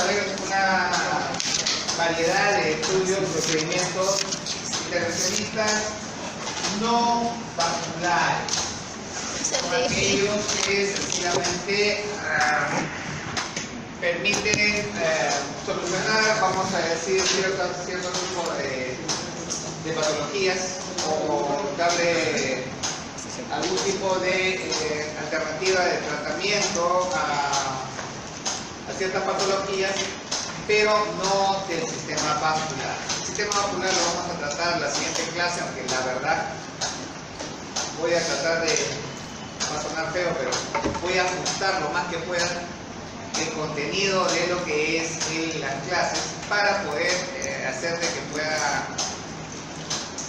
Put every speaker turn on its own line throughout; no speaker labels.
a ver una variedad de estudios, procedimientos intervencionistas no vasculares. Son aquellos que sencillamente permiten solucionar, vamos a decir, cierto tipo de patologías o darle algún tipo de alternativa de tratamiento a ciertas patologías, pero no del sistema vascular. El sistema vascular lo vamos a tratar en la siguiente clase, aunque la verdad voy a tratar de, va a sonar feo, pero voy a ajustar lo más que pueda el contenido de lo que es las clases para poder hacer de que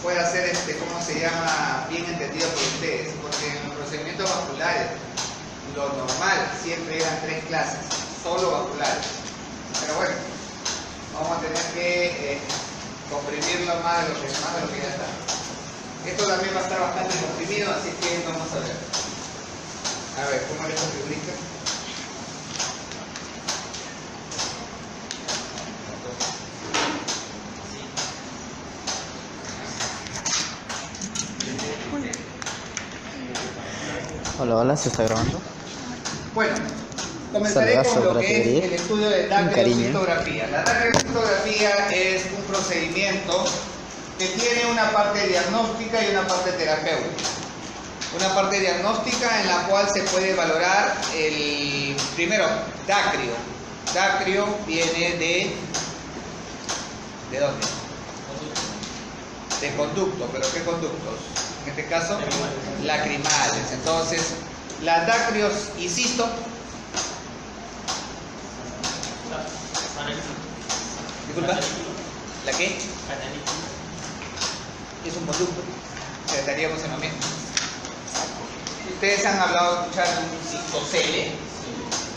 pueda ser, ¿cómo se llama?, bien entendido por ustedes, porque en los procedimientos vasculares lo normal siempre eran 3 clases, solo vasculares, pero bueno, vamos a tener que comprimirlo más de lo que ya está. Esto también va a estar bastante comprimido, así que vamos a ver. A ver, ¿cómo le comprimiste?
Hola, hola, ¿se está grabando?
Bueno, comenzaré con lo que es el estudio de dactilocistografía. La dactilocistografía es un procedimiento que tiene una parte diagnóstica y una parte terapéutica. Una parte diagnóstica en la cual se puede valorar el, primero, dacrio. Dacrio viene ¿de dónde? De conducto, pero ¿qué conductos? En este caso, lacrimales. Entonces, la dacrios y cisto. Disculpa. ¿La qué? Es un conducto. Estaríamos en lo mismo. Ustedes han hablado, escuchar un cistocele.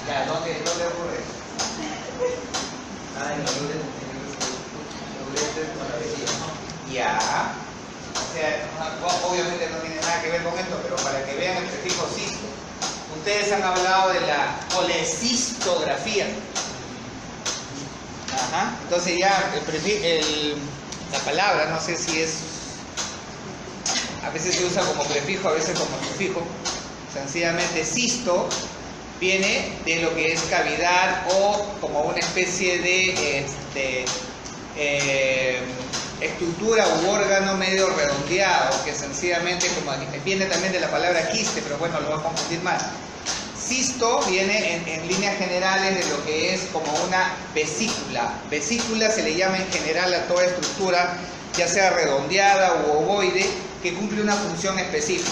Ya, ¿dónde ocurre?
En los uretes con la vejiga.
Ya. O sea, obviamente no tiene nada que ver con esto, pero para que vean el prefijo cisto. Ustedes han hablado de la colecistografía. Ajá. Entonces ya la palabra, no sé si es, a veces se usa como prefijo, a veces como sufijo. Sencillamente cisto viene de lo que es cavidad o como una especie de estructura u órgano medio redondeado, que sencillamente como viene también de la palabra quiste, pero bueno, lo voy a confundir más. Cisto viene en líneas generales de lo que es como una vesícula. Vesícula se le llama en general a toda estructura, ya sea redondeada u ovoide, que cumple una función específica.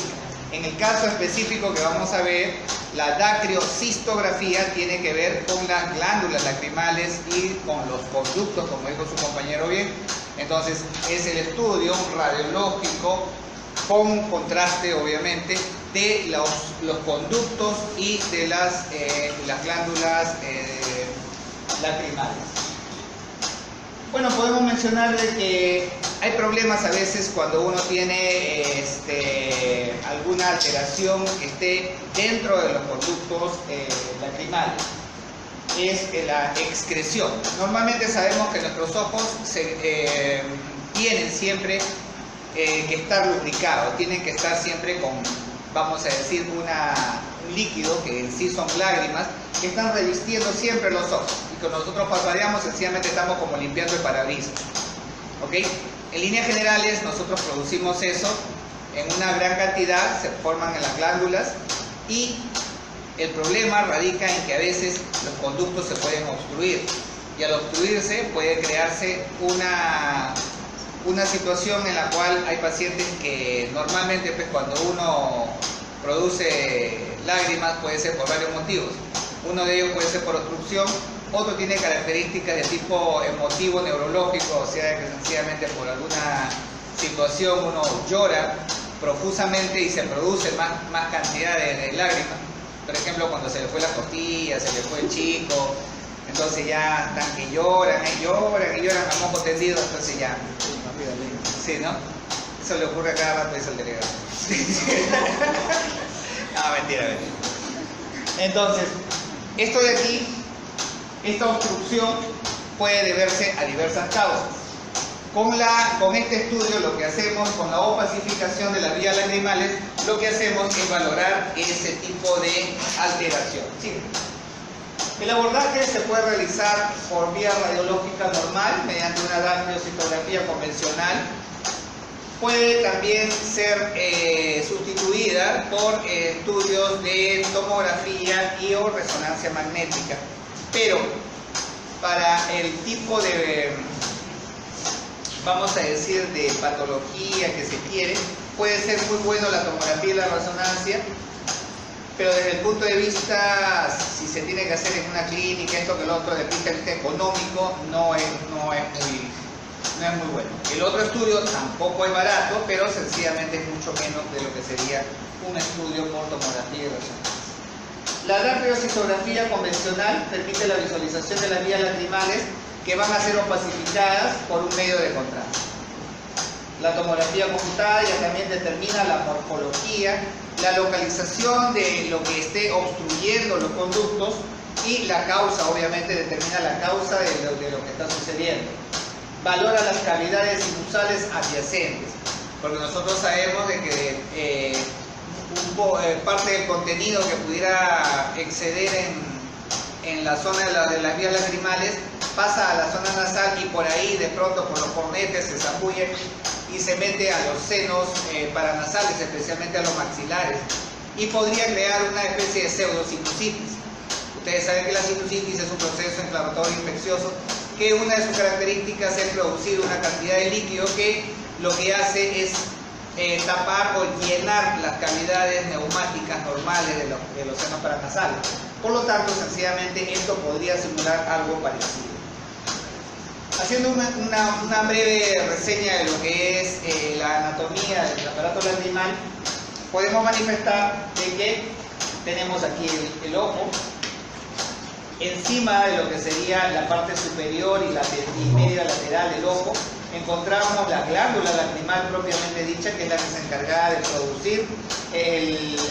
En el caso específico que vamos a ver, la dacriocistografía tiene que ver con las glándulas lacrimales y con los conductos, como dijo su compañero bien. Entonces, es el estudio radiológico con contraste, obviamente, de los conductos y de las glándulas lacrimales. Bueno, podemos mencionar de que hay problemas a veces cuando uno tiene alguna alteración que esté dentro de los conductos lacrimales. Es la excreción. Normalmente sabemos que nuestros ojos tienen siempre que estar lubricados, tienen que estar siempre con, vamos a decir, un líquido que en sí son lágrimas, que están revistiendo siempre los ojos. Y cuando nosotros parpadeamos, sencillamente estamos como limpiando el parabrisas. ¿Ok? En líneas generales, nosotros producimos eso en una gran cantidad, se forman en las glándulas y el problema radica en que a veces los conductos se pueden obstruir y al obstruirse puede crearse una situación en la cual hay pacientes que normalmente pues, cuando uno produce lágrimas puede ser por varios motivos. Uno de ellos puede ser por obstrucción, otro tiene características de tipo emotivo, neurológico, o sea que sencillamente por alguna situación uno llora profusamente y se produce más cantidad de lágrimas. Por ejemplo, cuando se le fue la costilla, se le fue el chico, entonces ya están que lloran a moco tendido, entonces ya. Sí, ¿no? Eso le ocurre a cada rato, dice el delegado. No, mentira. Entonces, esto de aquí Esta obstrucción puede deberse a diversas causas. Con este estudio lo que hacemos, con la opacificación de las vías lacrimales, lo que hacemos es valorar ese tipo de alteración. ¿Sí? El abordaje se puede realizar por vía radiológica normal, mediante una dactiocitografía convencional. Puede también ser sustituida por estudios de tomografía y o resonancia magnética. Pero para el tipo de, vamos a decir, de patología que se quiere, puede ser muy bueno la tomografía y la resonancia, pero desde el punto de vista, si se tiene que hacer en una clínica, esto que lo otro, desde el punto de vista económico, no es muy bueno. El otro estudio tampoco es barato, pero sencillamente es mucho menos de lo que sería un estudio por tomografía y resonancia. La dactiocitografía convencional permite la visualización de las vías lacrimales que van a ser opacificadas por un medio de contraste. La tomografía computada ya también determina la morfología, la localización de lo que esté obstruyendo los conductos y la causa, obviamente determina la causa de lo que está sucediendo. Valora las cavidades sinusales adyacentes, porque nosotros sabemos de que parte del contenido que pudiera exceder en la zona de las vías lacrimales pasa a la zona nasal y por ahí de pronto por los cornetes se zambulle y se mete a los senos paranasales, especialmente a los maxilares, y podría crear una especie de pseudosinusitis. Ustedes saben que la sinusitis es un proceso inflamatorio infeccioso que una de sus características es producir una cantidad de líquido que lo que hace es tapar o llenar las cavidades neumáticas normales de los senos paranasales. Por lo tanto, sencillamente esto podría simular algo parecido. Haciendo una breve reseña de lo que es la anatomía del aparato lacrimal, podemos manifestar de que tenemos aquí el ojo. Encima de lo que sería la parte superior y media lateral del ojo, encontramos la glándula lacrimal propiamente dicha, que es la que se encarga de producir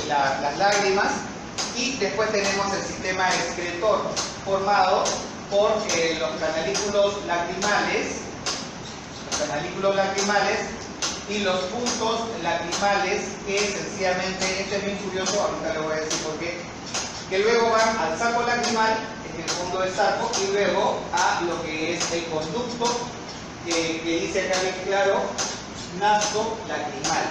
las lágrimas, y después tenemos el sistema excretor formado por los canalículos lacrimales y los puntos lacrimales, que sencillamente, esto es bien curioso, ahorita le voy a decir por qué, que luego van al saco lacrimal, en el fondo del saco, y luego a lo que es el conducto que dice acá bien claro, naso lacrimal.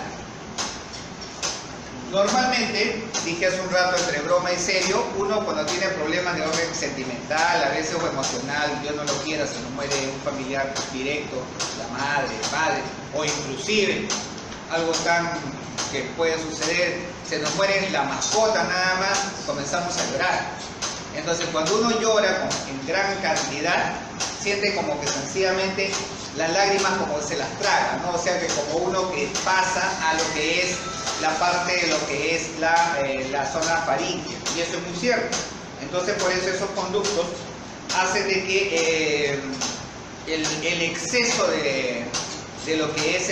Normalmente, dije hace un rato entre broma y serio, uno cuando tiene problemas de orden sentimental, a veces o emocional, Dios no lo quiera, se nos muere un familiar directo, la madre, el padre, o inclusive algo tan que puede suceder, se nos muere la mascota nada más, comenzamos a llorar. Entonces cuando uno llora en gran cantidad, siente como que sencillamente las lágrimas como se las traga, ¿no? O sea que como uno que pasa a lo que es la parte de lo que es la zona faríngea, y eso es muy cierto. Entonces por eso esos conductos hacen de que el exceso de lo que es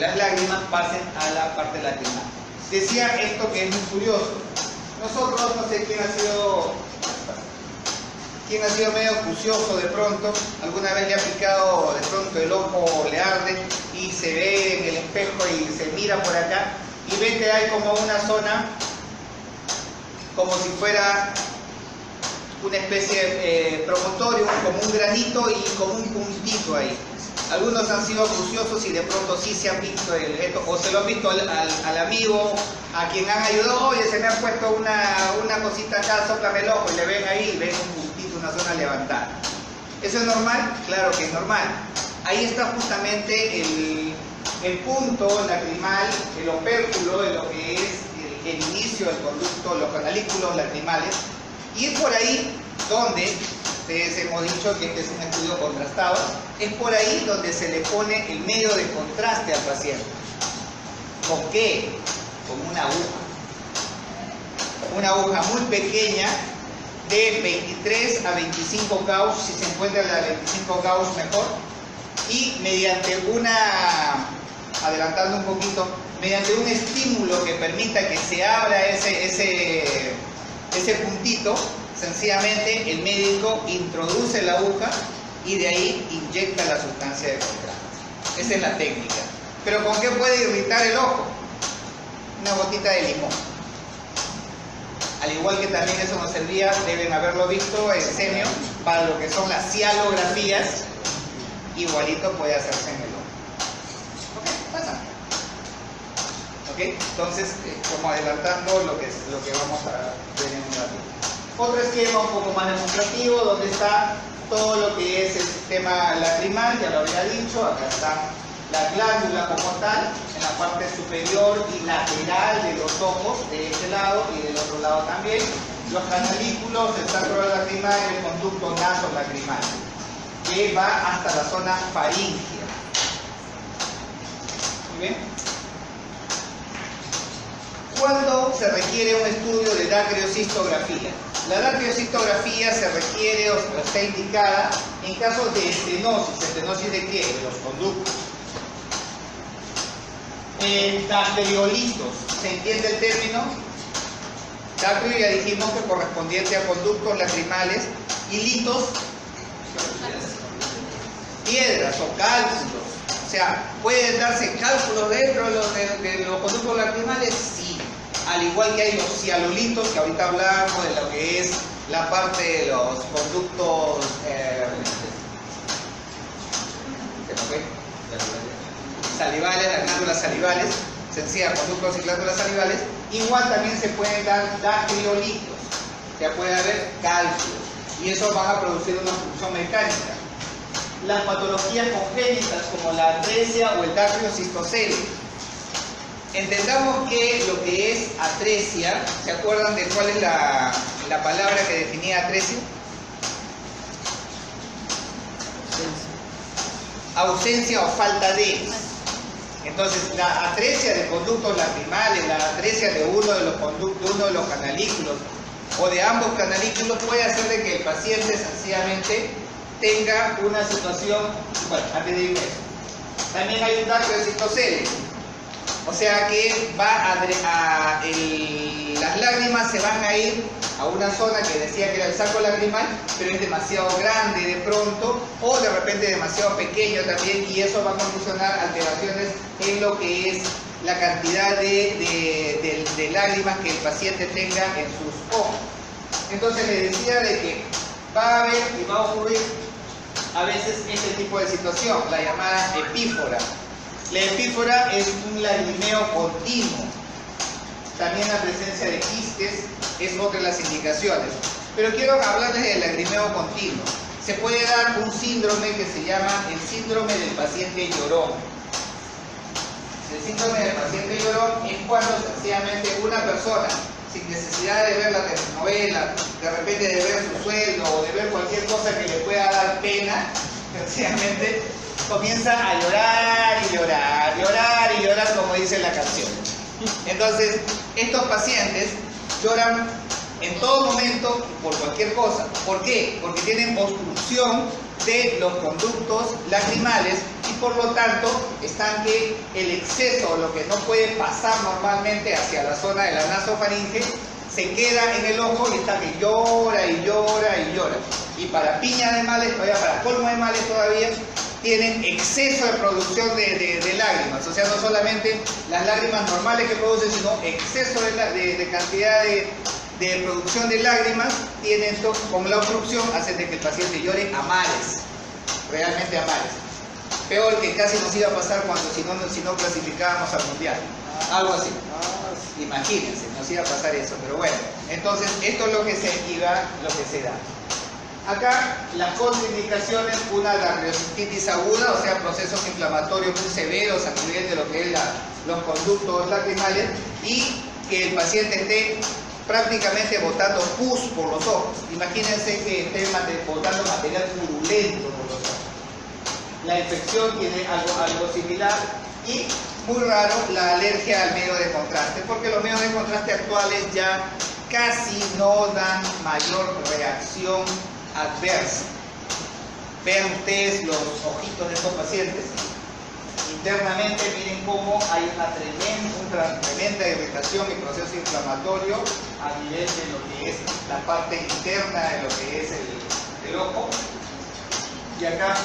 las lágrimas pasen a la parte lacrimal. Decía esto que es muy curioso. Nosotros, no sé quién ha sido medio acucioso de pronto, alguna vez le ha picado de pronto el ojo, le arde y se ve en el espejo y se mira por acá y ve que hay como una zona, como si fuera una especie de promontorio, como un granito y como un puntito ahí. Algunos han sido acuciosos y de pronto sí se han visto esto, o se lo han visto al amigo, a quien han ayudado. Oye, se me ha puesto una cosita acá, sóplame el ojo, y le ven ahí, ven un puntito, una zona levantada. ¿Eso es normal? Claro que es normal. Ahí está justamente el punto lacrimal, el opérculo de lo que es el inicio del conducto, los canalículos lacrimales, y es por ahí donde, ustedes hemos dicho que este es un estudio contrastado, es por ahí donde se le pone el medio de contraste al paciente. ¿Con qué? Con una aguja. Una aguja muy pequeña, de 23 a 25 gauss, si se encuentra la de 25 gauss mejor, y mediante adelantando un poquito, mediante un estímulo que permita que se abra ese puntito, Sencillamente el médico introduce la aguja y de ahí inyecta la sustancia de contraste. Esa es la técnica. ¿Pero con qué puede irritar el ojo? Una gotita de limón. Al igual que también eso nos servía, deben haberlo visto en semio, para lo que son las cialografías, igualito puede hacerse en el ojo. ¿Ok? Pasa. ¿Ok? Entonces, como adelantando lo que vamos a ver en un ratito. Otro esquema un poco más demostrativo, donde está todo lo que es el sistema lacrimal, ya lo había dicho, acá está la glándula como tal, en la parte superior y lateral de los ojos, de este lado y del otro lado también. Los canalículos, el sacro lacrimal y el conducto nasolacrimal, que va hasta la zona faríngea. ¿Muy bien? ¿Cuándo se requiere un estudio de dacreocistografía? La dacreocistografía se requiere o está indicada en casos de estenosis. ¿Estenosis de qué? De los conductos. Dacreolitos, ¿se entiende el término? Dacreo ya dijimos que correspondiente a conductos lacrimales, y litos, piedras o cálculos. O sea, ¿pueden darse cálculos dentro de los conductos lacrimales? Sí. Al igual que hay los cialolitos, que ahorita hablamos de lo que es la parte de los conductos salivales, las glándulas salivales, sencilla, conductos y glándulas salivales. Igual también se pueden dar dacreolitos, o sea, puede haber cálculos, y eso va a producir una función mecánica. Las patologías congénitas como la atresia o el dacreocistocele. Entendamos que lo que es atresia, ¿se acuerdan de cuál es la palabra que definía atresia? Ausencia o falta de. Entonces, la atresia de conductos lacrimales, la atresia de uno de los conductos, uno de los canalículos o de ambos canalículos puede hacer de que el paciente sencillamente tenga una situación. Bueno, antes de irme a eso, también hay un dacreocistocele. O sea que las lágrimas se van a ir a una zona que decía que era el saco lacrimal, pero es demasiado grande de pronto, o de repente demasiado pequeño también, y eso va a condicionar alteraciones en lo que es la cantidad de lágrimas que el paciente tenga en sus ojos. Entonces le decía de que va a haber y va a ocurrir a veces este tipo de situación, la llamada epífora. La epífora es un lagrimeo continuo. También la presencia de quistes es otra de las indicaciones. Pero quiero hablarles del lagrimeo continuo. Se puede dar un síndrome que se llama el síndrome del paciente llorón. El síndrome del paciente llorón es cuando sencillamente una persona, sin necesidad de ver la telenovela, de repente de ver su sueldo o de ver cualquier cosa que le pueda dar pena, sencillamente comienza a llorar y llorar, llorar y llorar, como dice la canción. Entonces, estos pacientes lloran en todo momento por cualquier cosa. ¿Por qué? Porque tienen obstrucción de los conductos lacrimales y por lo tanto están que el exceso, lo que no puede pasar normalmente hacia la zona de la nasofaringe, se queda en el ojo y está que llora y llora y llora. Y para piña de males, todavía para colmo de males todavía, tienen exceso de producción de lágrimas. O sea, no solamente las lágrimas normales que producen, sino exceso de cantidad de producción de lágrimas, tienen esto, con la obstrucción, hacen de que el paciente llore a mares, realmente a mares. Peor que casi nos iba a pasar cuando si no clasificábamos al mundial. Algo así. Imagínense, nos iba a pasar eso, pero bueno. Entonces, esto es lo que se da. Acá las contraindicaciones, una dacreocistitis aguda, o sea, procesos inflamatorios muy severos a nivel de lo que es los conductos lacrimales, y que el paciente esté prácticamente botando pus por los ojos. Imagínense que esté botando material purulento por los ojos. La infección tiene algo similar, y muy raro la alergia al medio de contraste, porque los medios de contraste actuales ya casi no dan mayor reacción adversa. Vean ustedes los ojitos de estos pacientes, Internamente miren cómo hay una tremenda irritación y proceso inflamatorio a nivel de lo que es la parte interna de lo que es el ojo. Y acá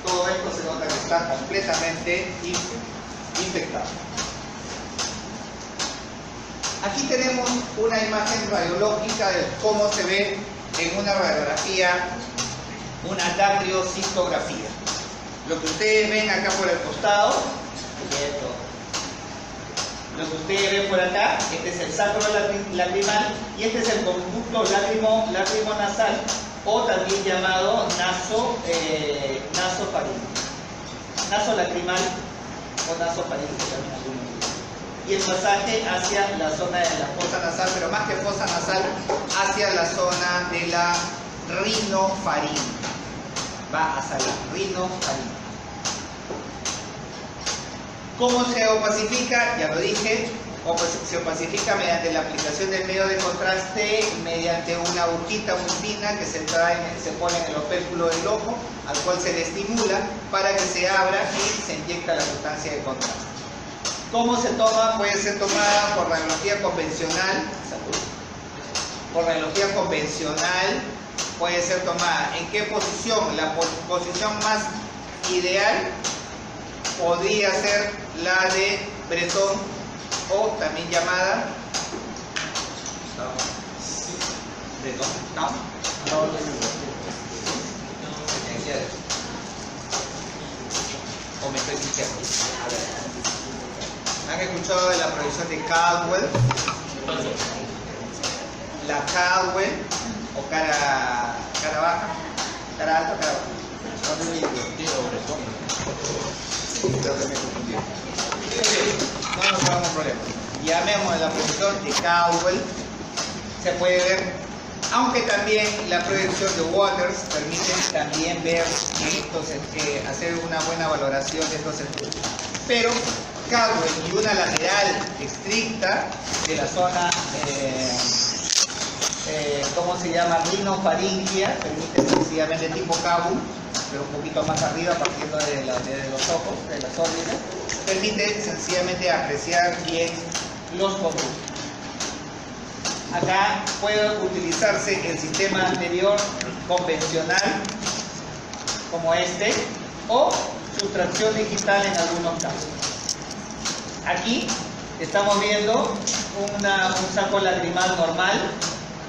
todo esto se nota que está completamente infectado. Aquí tenemos una imagen radiológica de cómo se ve en una radiografía una dactiocistografía. Lo que ustedes ven acá por el costado, lo que ustedes ven por acá, este es el sacro lacrimal y este es el conducto lacrimonasal o también llamado nasofaríngeo. Nasolacrimal o nasofaríngeo también algunos dicen. Y el pasaje hacia la zona de la fosa nasal, pero más que fosa nasal, hacia la zona de la rinofaringe. Va hacia la rinofaringe. ¿Cómo se opacifica? Ya lo dije, se opacifica mediante la aplicación del medio de contraste, mediante una agujita muy fina que se pone en el opérculo del ojo, al cual se le estimula para que se abra y se inyecta la sustancia de contraste. ¿Cómo se toma? Puede ser tomada por radiología convencional. Por radiología convencional puede ser tomada. ¿En qué posición? La posición más ideal podría ser la de Breton o también llamada Breton. ¿No? ¿O me estoy diciendo? A ver. ¿Han escuchado de la proyección de Caldwell? La Caldwell o cara baja, cara alta o cara baja. No nos hagamos problema. Llamemos la proyección de Caldwell. Se puede ver, aunque también la proyección de Waters permite también ver hacer una buena valoración de estos estudios. Pero Caldwell y una lateral estricta de la zona, ¿cómo se llama? Rinofaringia, permite sencillamente tipo Caldwell, pero un poquito más arriba partiendo de los ojos, de las órbitas, permite sencillamente apreciar bien los conductos. Acá puede utilizarse el sistema anterior convencional, como este, o sustracción digital en algunos casos. Aquí estamos viendo un saco lacrimal normal,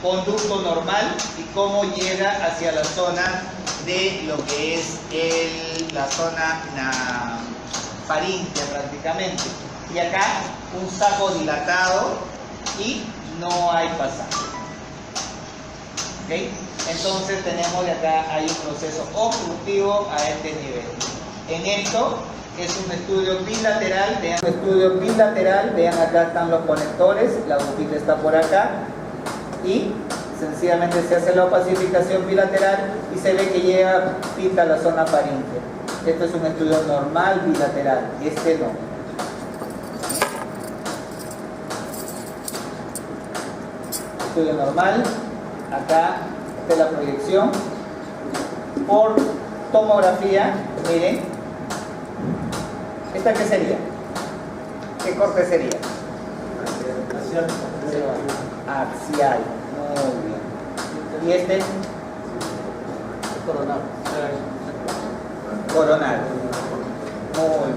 conducto normal y cómo llega hacia la zona de lo que es la zona faríngea prácticamente. Y acá un saco dilatado y no hay pasaje. ¿Okay? Entonces tenemos de acá hay un proceso obstructivo a este nivel. En esto es un estudio bilateral, vean acá están los conectores, la agujita está por acá y sencillamente se hace la opacificación bilateral y se ve que llega pinta a la zona faríngea. Esto es un estudio normal bilateral, este no. Estudio normal, acá está la proyección por tomografía, miren. ¿Esta qué sería? ¿Qué corte sería? Axial. Muy bien. ¿Y este? Coronal. Coronal. Muy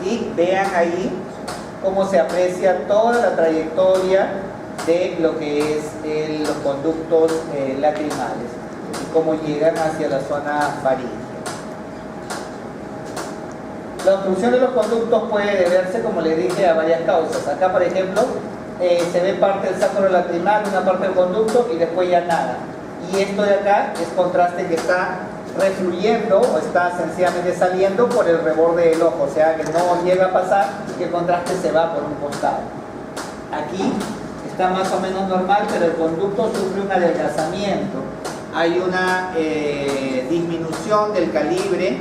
bien. Y vean ahí cómo se aprecia toda la trayectoria de lo que es los conductos lacrimales y cómo llegan hacia la zona faríngea. La obstrucción de los conductos puede deberse, como les dije, a varias causas. Acá, por ejemplo, se ve parte del sacro lacrimal, una parte del conducto y después ya nada. Y esto de acá es contraste que está refluyendo o está sencillamente saliendo por el reborde del ojo, o sea que no llega a pasar y el contraste se va por un costado. Aquí está más o menos normal, pero el conducto sufre un adelgazamiento. Hay una disminución del calibre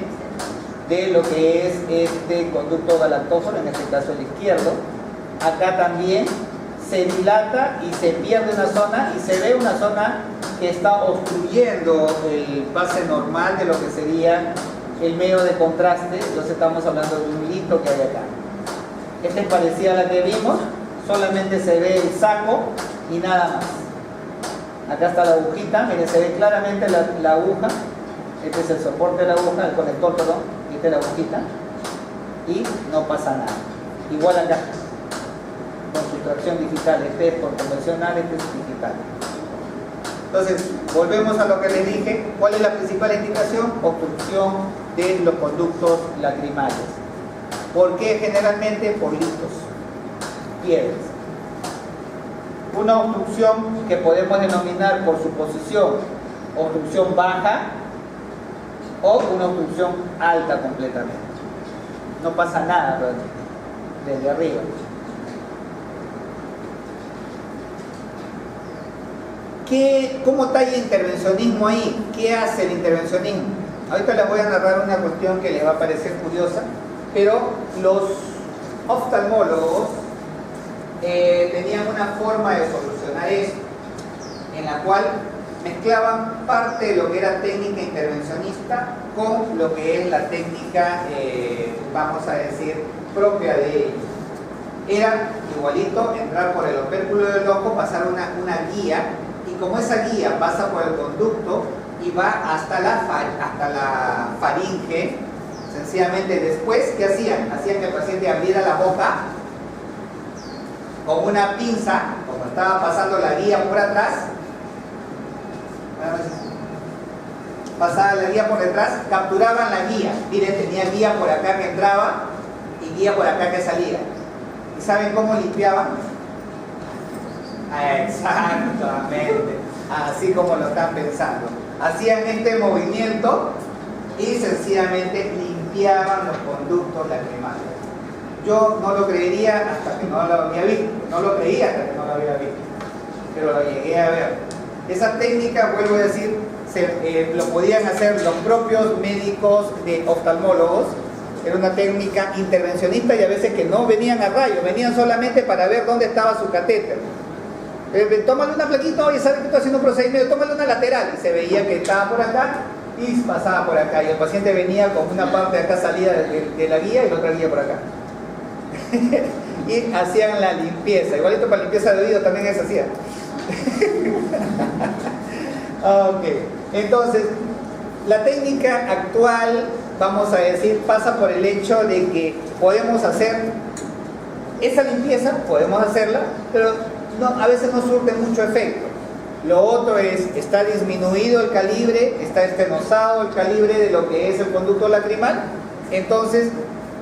de lo que es este conducto galactófono, en este caso el izquierdo. Acá también se dilata y se pierde una zona y se ve una zona que está obstruyendo el pase normal de lo que sería el medio de contraste, entonces estamos hablando de un hilito que hay acá. Esta es parecida a la que vimos, solamente se ve el saco y nada más. Acá está la agujita, miren, se ve claramente la aguja. Este es el soporte de la aguja, el conector, perdón, y esta es la agujita. Y no pasa nada. Igual acá, con sustracción digital, este es por convencional, este es digital. Entonces, volvemos a lo que les dije. ¿Cuál es la principal indicación? Obstrucción de los conductos lacrimales. ¿Por qué? Generalmente por litos, piedras. Una obstrucción que podemos denominar por su posición obstrucción baja o una obstrucción alta completamente. No pasa nada realmente, desde arriba. ¿Cómo está el intervencionismo ahí? ¿Qué hace el intervencionismo? Ahorita les voy a narrar una cuestión que les va a parecer curiosa, pero los oftalmólogos tenían una forma de solucionar esto, en la cual mezclaban parte de lo que era técnica intervencionista con lo que es la técnica, vamos a decir, propia de ellos. Era igualito entrar por el opérculo del ojo, pasar una guía, y como esa guía pasa por el conducto y va hasta la faringe, sencillamente después, ¿qué hacían? Hacían que el paciente abriera la boca con una pinza, como estaba pasando la guía por atrás, pasaba la guía por detrás, capturaban la guía. Miren, tenía guía por acá que entraba y guía por acá que salía. ¿Y saben cómo limpiaban? Exactamente, así como lo están pensando. Hacían este movimiento y sencillamente limpiaban los conductos lacrimales. Yo no lo creería hasta que no lo había visto. No lo creía hasta que no lo había visto, pero lo llegué a ver. Esa técnica, vuelvo a decir, lo podían hacer los propios médicos de oftalmólogos. Era una técnica intervencionista y a veces que no venían a rayos, venían solamente para ver dónde estaba su catéter. Tómale una plaquita, oye, ¿sabes que estoy haciendo un procedimiento? Tómale una lateral. Y se veía que estaba por acá y pasaba por acá. Y el paciente venía con una parte de acá salida de la guía y la otra guía por acá. Y hacían la limpieza. Igualito para limpieza de oído también se hacía. Ok, entonces la técnica actual, vamos a decir, pasa por el hecho de que podemos hacer esa limpieza, podemos hacerla, pero a veces no surte mucho efecto. Lo otro es, está disminuido el calibre, está estenosado el calibre de lo que es el conducto lacrimal. Entonces,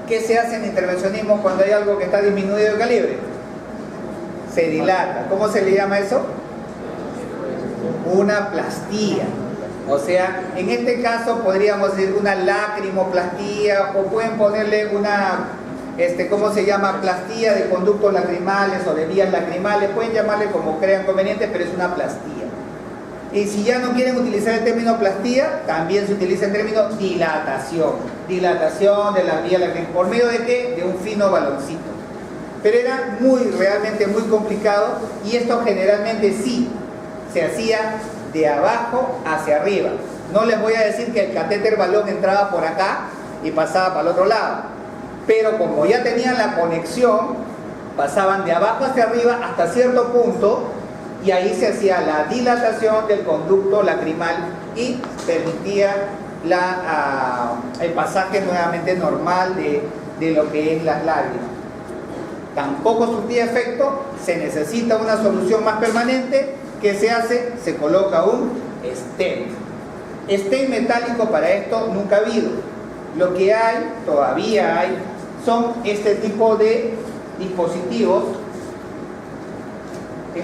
¿qué se hace en intervencionismo cuando hay algo que está disminuido el calibre? Se dilata. ¿Cómo se le llama eso? Una plastía. O sea, en este caso podríamos decir una lacrimoplastía, o pueden ponerle una, ¿cómo se llama? Plastía de conductos lacrimales o de vías lacrimales, pueden llamarle como crean conveniente, pero es una plastía. Y si ya no quieren utilizar el término plastía, también se utiliza el término dilatación. Dilatación de la vía lacrimal. ¿Por medio de qué? De un fino baloncito. Pero era realmente muy complicado, y esto generalmente sí se hacía de abajo hacia arriba. No les voy a decir que el catéter balón entraba por acá y pasaba para el otro lado, pero como ya tenían la conexión, pasaban de abajo hacia arriba hasta cierto punto, y ahí se hacía la dilatación del conducto lacrimal y permitía el pasaje nuevamente normal de lo que es las lágrimas. Tampoco surtía efecto, se necesita una solución más permanente. ¿Qué se hace? Se coloca un stent. Stent metálico para esto nunca ha habido. Lo que hay, todavía hay, son este tipo de dispositivos. Que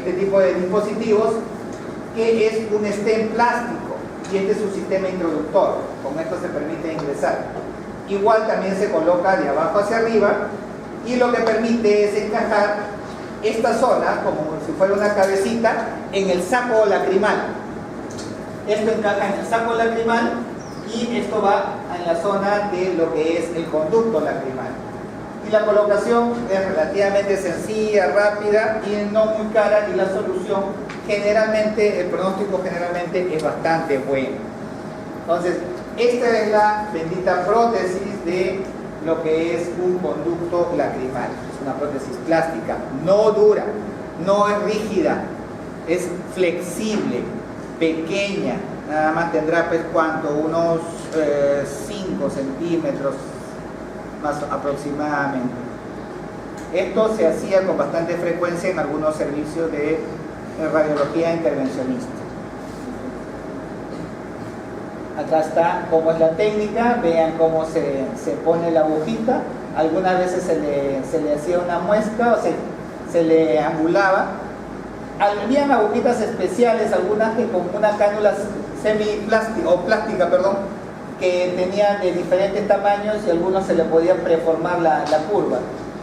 es un stent plástico, y este es su sistema introductor. Con esto se permite ingresar. Igual también se coloca de abajo hacia arriba, y lo que permite es encajar esta zona, como si fuera una cabecita, en el saco lacrimal. Esto encaja en el saco lacrimal y esto va en la zona de lo que es el conducto lacrimal. Y la colocación es relativamente sencilla, rápida y no muy cara, y la solución generalmente, el pronóstico generalmente es bastante bueno. Entonces, esta es la bendita prótesis de lo que es un conducto lacrimal. Es una prótesis plástica, no dura, no es rígida, es flexible, pequeña, nada más tendrá pues cuánto, unos 5 centímetros más aproximadamente. Esto se hacía con bastante frecuencia en algunos servicios de radiología intervencionista. Acá está cómo es la técnica, vean cómo se pone la agujita. Algunas veces se le hacía una muesca o se le angulaba. Habían agujitas especiales, algunas que con una cánula semiplástica o plástica, perdón, que tenían de diferentes tamaños y a algunos se le podía preformar la curva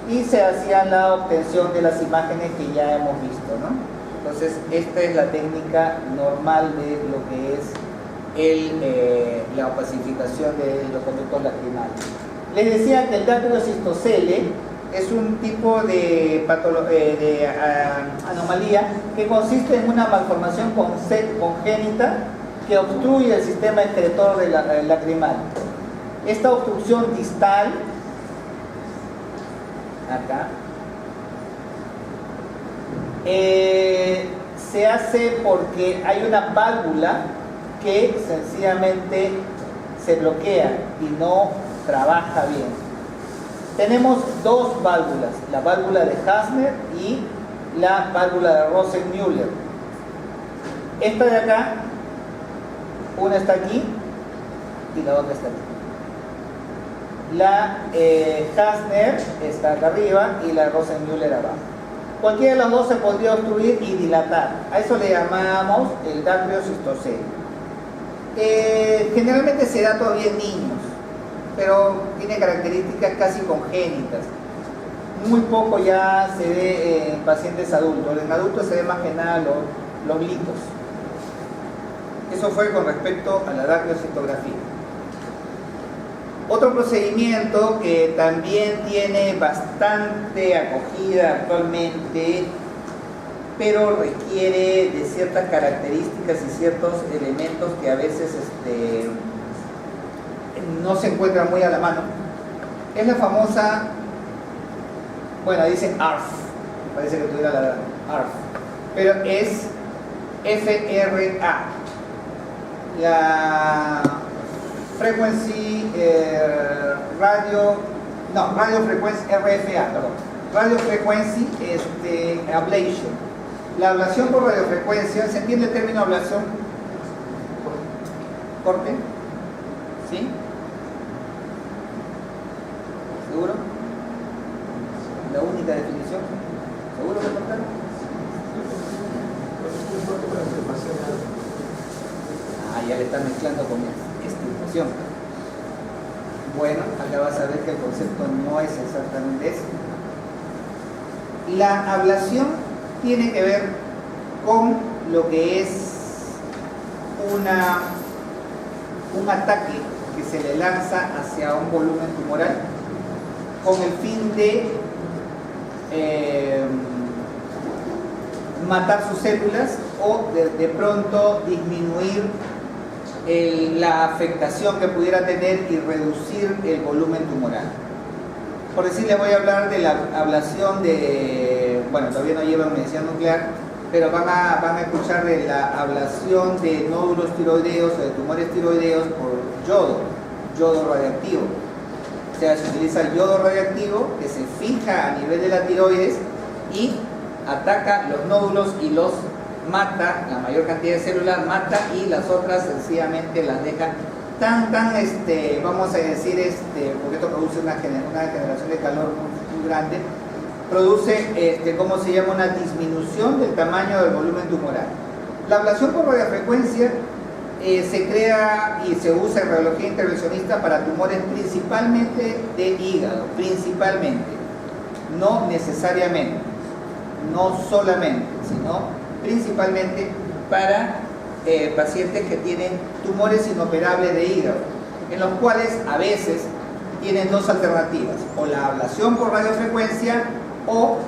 y se hacía la obtención de las imágenes que ya hemos visto, ¿no? Entonces esta es la técnica normal de lo que es la opacificación de los conductos lacrimales. Les decía que el dacrocistocele es un tipo de anomalía que consiste en una malformación congénita que obstruye el sistema excretor lacrimal. Esta obstrucción distal, acá, se hace porque hay una válvula que sencillamente se bloquea y no trabaja bien. Tenemos dos válvulas, la válvula de Hasner y la válvula de Rosen-Müller. Esta de acá, una está aquí y la otra está aquí. La Hasner está acá arriba y la Rosen-Müller abajo. Cualquiera de las dos se podría obstruir y dilatar. A eso le llamamos el dacrocistocele. Generalmente se da todavía en niños, pero tiene características casi congénitas. Muy poco ya se ve en pacientes adultos. En adultos se ve más que nada los litos. Eso fue con respecto a la dacrocistografía. Otro procedimiento que también tiene bastante acogida actualmente, pero requiere de ciertas características y ciertos elementos que a veces no se encuentran muy a la mano, es la famosa, bueno, dicen ARF, parece que tuviera la ARF, pero es FRA, la frequency radio frequency ablation. La ablación por radiofrecuencia, ¿se entiende el término ablación? ¿Corte? ¿Sí? ¿Seguro? ¿La única definición? ¿Seguro que cortar? Ya le está mezclando con extirpación. Bueno, acá vas a ver que el concepto no es exactamente ese. La ablación tiene que ver con lo que es un ataque que se le lanza hacia un volumen tumoral con el fin de matar sus células o de pronto disminuir la afectación que pudiera tener y reducir el volumen tumoral. Por decir, les voy a hablar de la ablación de, bueno, todavía no llevan medicina nuclear, pero van a escuchar de la ablación de nódulos tiroideos o de tumores tiroideos por yodo radiactivo. O sea, se utiliza el yodo radiactivo que se fija a nivel de la tiroides y ataca los nódulos y los mata, la mayor cantidad de células mata, y las otras sencillamente las deja tan vamos a decir, porque esto produce una generación de calor muy grande, produce, ¿cómo se llama?, una disminución del tamaño del volumen tumoral. La ablación por radiofrecuencia se crea y se usa en radiología intervencionista para tumores principalmente de hígado, principalmente, no necesariamente, no solamente, sino principalmente para pacientes que tienen tumores inoperables de hígado, en los cuales a veces tienen dos alternativas, o la ablación por radiofrecuencia o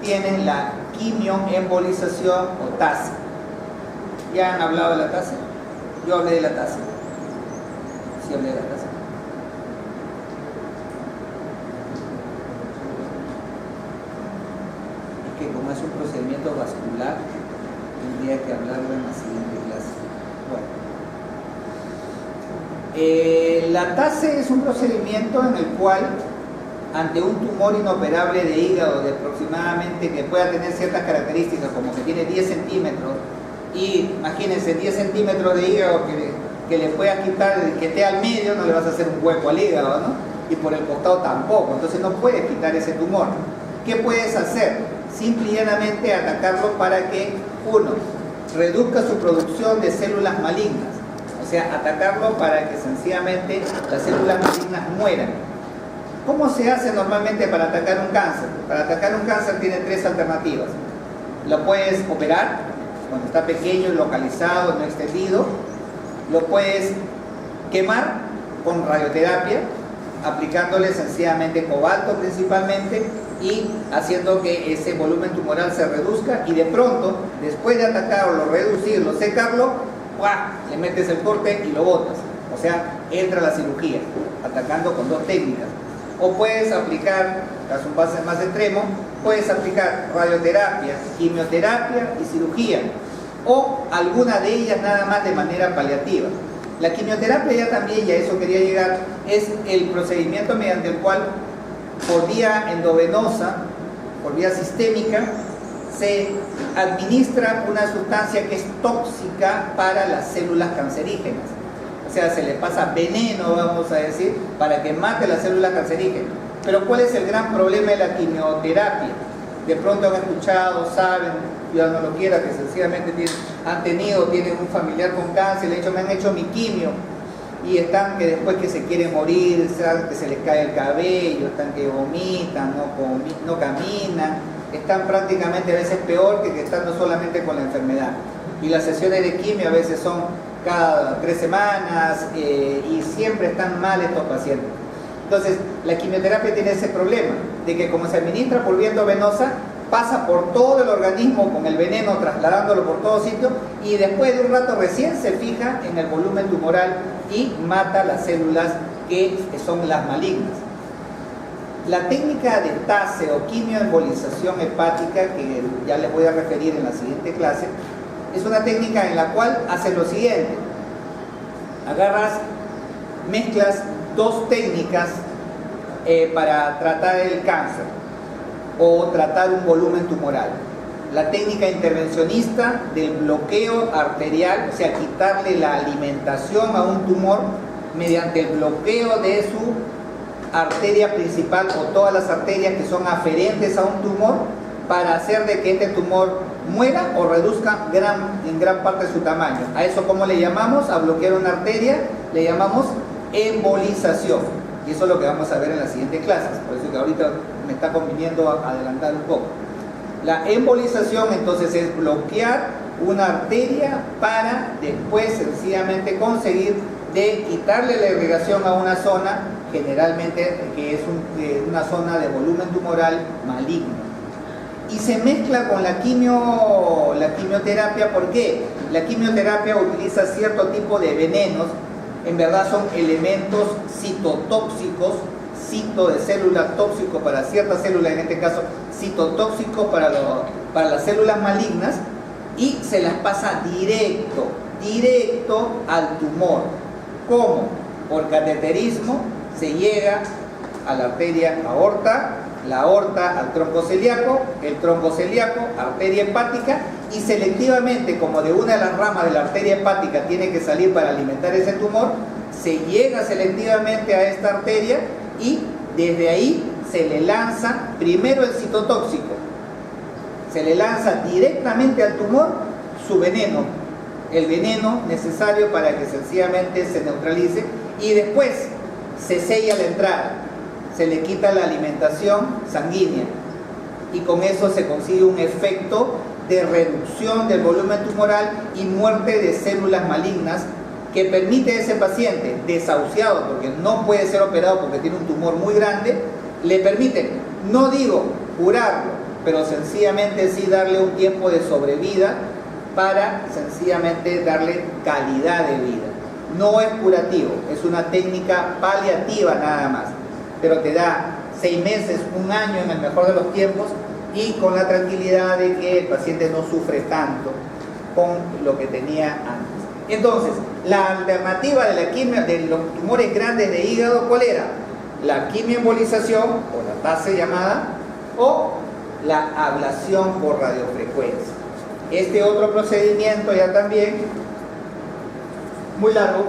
tienen la quimioembolización o TASE. ¿Ya han hablado de la TASE? Yo hablé de la TASE. Sí, hablé es un procedimiento vascular, tendría que hablarlo en la siguiente clase. Bueno. La TASE es un procedimiento en el cual, ante un tumor inoperable de hígado de aproximadamente, que pueda tener ciertas características, como que tiene 10 centímetros, y imagínense 10 centímetros de hígado que le puedas quitar, que esté al medio, no le vas a hacer un hueco al hígado, ¿no? Y por el costado tampoco, entonces no puedes quitar ese tumor. ¿Qué puedes hacer? Simple y llanamente atacarlo para que, uno, reduzca su producción de células malignas, o sea, atacarlo para que sencillamente las células malignas mueran. ¿Cómo se hace normalmente para atacar un cáncer? Para atacar un cáncer tiene tres alternativas. Lo puedes operar cuando está pequeño, localizado, no extendido. Lo puedes quemar con radioterapia, aplicándole sencillamente cobalto principalmente y haciendo que ese volumen tumoral se reduzca, y de pronto, después de atacarlo, reducirlo, secarlo, ¡buah!, le metes el corte y lo botas. O sea, entra la cirugía, atacando con dos técnicas. O puedes aplicar, caso un paso más extremo, puedes aplicar radioterapia, quimioterapia y cirugía, o alguna de ellas nada más de manera paliativa. La quimioterapia ya también, y a eso quería llegar, es el procedimiento mediante el cual por vía endovenosa, por vía sistémica, se administra una sustancia que es tóxica para las células cancerígenas. O sea, se le pasa veneno, vamos a decir, para que mate las células cancerígenas. Pero ¿cuál es el gran problema de la quimioterapia? De pronto han escuchado, saben, yo no lo quiera, que sencillamente tienen un familiar con cáncer, le me han hecho mi quimio, y están que después que se quieren morir, que se les cae el cabello, están que vomitan, no caminan, están prácticamente a veces peor que estando solamente con la enfermedad. Y las sesiones de quimio a veces son cada 3 semanas y siempre están mal estos pacientes. Entonces, la quimioterapia tiene ese problema, de que como se administra por vía endovenosa, pasa por todo el organismo con el veneno, trasladándolo por todos sitios, y después de un rato recién se fija en el volumen tumoral y mata las células que son las malignas. La técnica de TASE o quimioembolización hepática, que ya les voy a referir en la siguiente clase, es una técnica en la cual haces lo siguiente: mezclas dos técnicas para tratar el cáncer o tratar un volumen tumoral. La técnica intervencionista del bloqueo arterial, o sea, quitarle la alimentación a un tumor mediante el bloqueo de su arteria principal o todas las arterias que son aferentes a un tumor, para hacer de que este tumor muera o reduzca en gran parte su tamaño. A eso, ¿cómo le llamamos? A bloquear una arteria le llamamos embolización, y eso es lo que vamos a ver en las siguientes clases. Por eso que ahorita me está conviniendo adelantar un poco. La embolización entonces es bloquear una arteria para después sencillamente conseguir de quitarle la irrigación a una zona, generalmente que es una zona de volumen tumoral maligno. Y se mezcla con la quimioterapia. ¿Por qué? La quimioterapia utiliza cierto tipo de venenos, en verdad son elementos citotóxicos, cito de célula, tóxico para ciertas células, en este caso citotóxico para las células malignas, y se las pasa directo al tumor. ¿Cómo? Por cateterismo se llega a la arteria aorta, la aorta al tronco celíaco, el tronco celíaco, arteria hepática, y selectivamente, como de una de las ramas de la arteria hepática tiene que salir para alimentar ese tumor, se llega selectivamente a esta arteria y desde ahí se le lanza primero el citotóxico, se le lanza directamente al tumor su veneno, el veneno necesario para que sencillamente se neutralice, y después se sella la entrada, se le quita la alimentación sanguínea, y con eso se consigue un efecto de reducción del volumen tumoral y muerte de células malignas, que permite a ese paciente desahuciado, porque no puede ser operado porque tiene un tumor muy grande, le permite, no digo curarlo, pero sencillamente sí darle un tiempo de sobrevida para sencillamente darle calidad de vida. No es curativo, es una técnica paliativa nada más, pero te da 6 meses, 1 año en el mejor de los tiempos y con la tranquilidad de que el paciente no sufre tanto con lo que tenía antes. Entonces, la alternativa de la quimio, de los tumores grandes de hígado, ¿cuál era? La quimioembolización, o la TACE llamada, o la ablación por radiofrecuencia. Este otro procedimiento ya también, muy largo,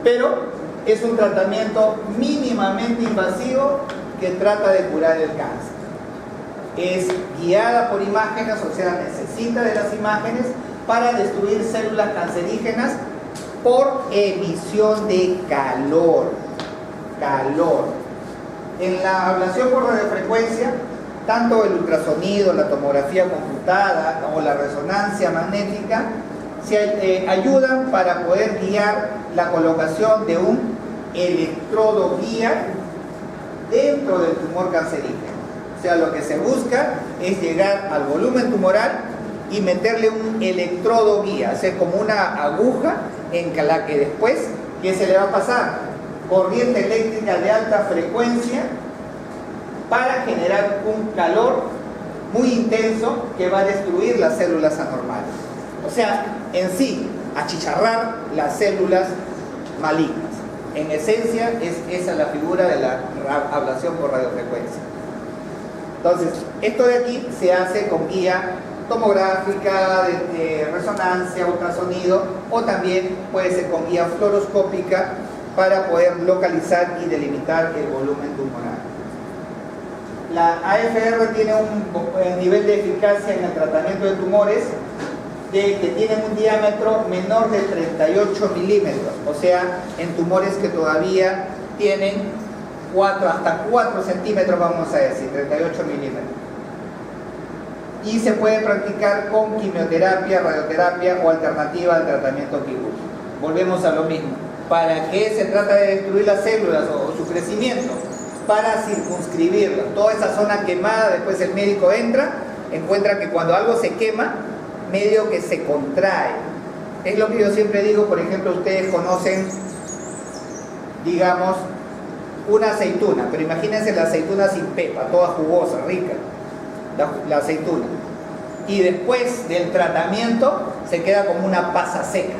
pero es un tratamiento mínimamente invasivo que trata de curar el cáncer. Es guiada por imágenes, o sea, necesita de las imágenes para destruir células cancerígenas por emisión de calor. En la ablación por radiofrecuencia, tanto el ultrasonido, la tomografía computada o la resonancia magnética se ayudan para poder guiar la colocación de un electrodo guía dentro del tumor cancerígeno. O sea, lo que se busca es llegar al volumen tumoral y meterle un electrodo guía, o sea, como una aguja en la que después, ¿qué se le va a pasar? Corriente eléctrica de alta frecuencia para generar un calor muy intenso que va a destruir las células anormales. O sea, en sí, achicharrar las células malignas. En esencia, esa es la figura de la ablación por radiofrecuencia. Entonces, esto de aquí se hace con guía tomográfica, de resonancia, ultrasonido, o también puede ser con guía fluoroscópica para poder localizar y delimitar el volumen tumoral. La AFR tiene un nivel de eficacia en el tratamiento de tumores que tienen un diámetro menor de 38 milímetros, o sea, en tumores que todavía tienen hasta 4 centímetros, vamos a decir, 38 milímetros. Y se puede practicar con quimioterapia, radioterapia o alternativa al tratamiento quirúrgico. Volvemos a lo mismo. ¿Para qué se trata de destruir las células o su crecimiento? Para circunscribirlas. Toda esa zona quemada, después el médico encuentra que cuando algo se quema, medio que se contrae. Es lo que yo siempre digo. Por ejemplo, ustedes conocen, digamos, una aceituna, pero imagínense la aceituna sin pepa, toda jugosa, rica, la aceituna. Y después del tratamiento se queda como una pasa seca,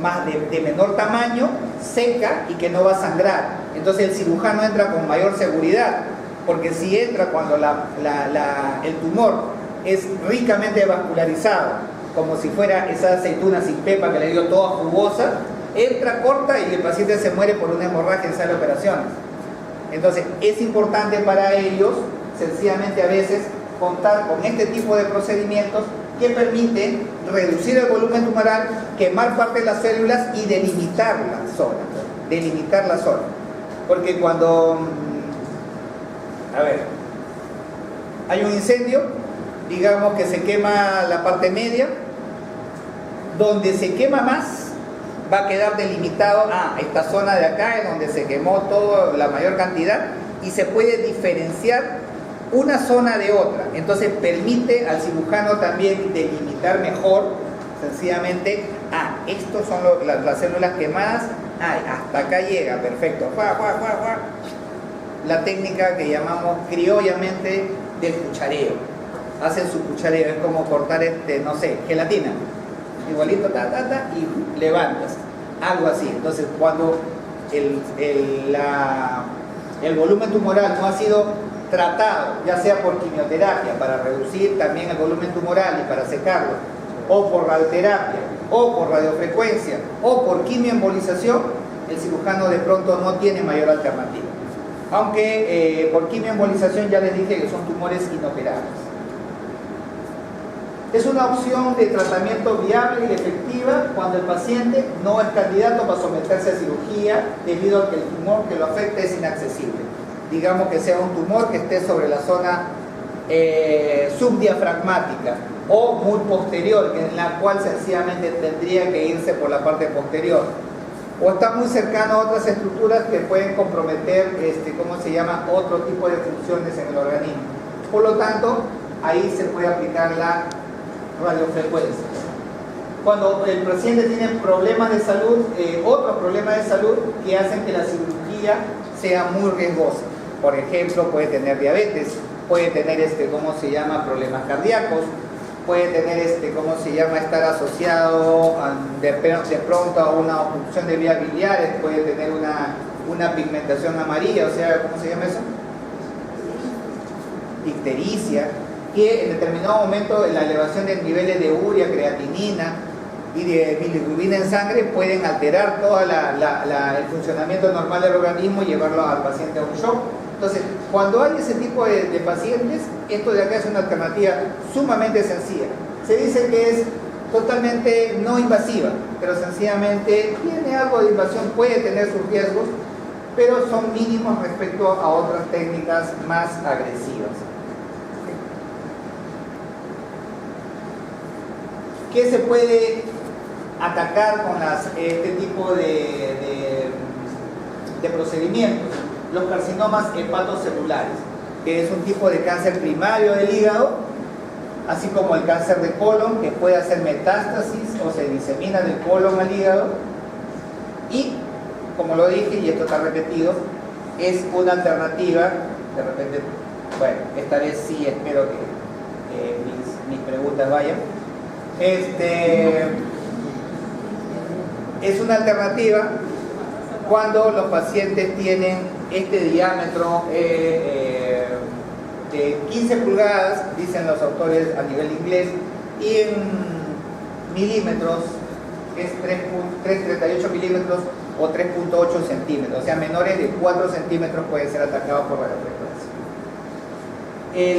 más de menor tamaño, seca y que no va a sangrar. Entonces el cirujano entra con mayor seguridad, porque si entra cuando el tumor es ricamente vascularizado, como si fuera esa aceituna sin pepa que le dio toda jugosa, entra, corta y el paciente se muere por una hemorragia en sala de operaciones. Entonces es importante para ellos, sencillamente a veces, contar con este tipo de procedimientos que permiten reducir el volumen tumoral, quemar parte de las células y delimitar la zona. Porque cuando, hay un incendio, digamos que se quema la parte media, donde se quema más, va a quedar delimitado, esta zona de acá es donde se quemó toda la mayor cantidad, y se puede diferenciar una zona de otra. Entonces permite al cirujano también delimitar mejor, sencillamente, estos son las células quemadas, hasta acá llega, perfecto, la técnica que llamamos criollamente del cuchareo. Hacen su cuchareo, es como cortar no sé, gelatina, igualito, y levantas, algo así. Entonces cuando el volumen tumoral no ha sido tratado, ya sea por quimioterapia para reducir también el volumen tumoral y para secarlo, o por radioterapia, o por radiofrecuencia, o por quimioembolización, el cirujano de pronto no tiene mayor alternativa. Aunque por quimioembolización ya les dije que son tumores inoperables. Es una opción de tratamiento viable y efectiva cuando el paciente no es candidato para someterse a cirugía debido a que el tumor que lo afecta es inaccesible. Digamos que sea un tumor que esté sobre la zona subdiafragmática o muy posterior, en la cual sencillamente tendría que irse por la parte posterior, o está muy cercano a otras estructuras que pueden comprometer, otro tipo de funciones en el organismo. Por lo tanto, ahí se puede aplicar la radiofrecuencia. Cuando el paciente tiene problemas de salud, otros problemas de salud que hacen que la cirugía sea muy riesgosa. Por ejemplo, puede tener diabetes, puede tener ¿cómo se llama? Problemas cardíacos, puede tener estar asociado de pronto a una obstrucción de vías biliares, puede tener una pigmentación amarilla, o sea, ¿cómo se llama eso? Ictericia, que en determinado momento la elevación de niveles de urea, creatinina y de bilirrubina en sangre pueden alterar todo el funcionamiento normal del organismo y llevarlo al paciente a un shock. Entonces, cuando hay ese tipo de pacientes, esto de acá es una alternativa sumamente sencilla. Se dice que es totalmente no invasiva, pero sencillamente tiene algo de invasión, puede tener sus riesgos, pero son mínimos respecto a otras técnicas más agresivas. ¿Qué se puede atacar con este tipo de procedimientos? Los carcinomas hepatocelulares, que es un tipo de cáncer primario del hígado, así como el cáncer de colon, que puede hacer metástasis o se disemina del colon al hígado. Y, como lo dije, y esto está repetido, es una alternativa, de repente, bueno, esta vez sí espero que mis preguntas vayan. Es una alternativa cuando los pacientes tienen este diámetro de 15 pulgadas, dicen los autores a nivel inglés, y en milímetros es 3,38 milímetros o 3,8 centímetros, o sea, menores de 4 centímetros pueden ser atacados por radiofrecuencia.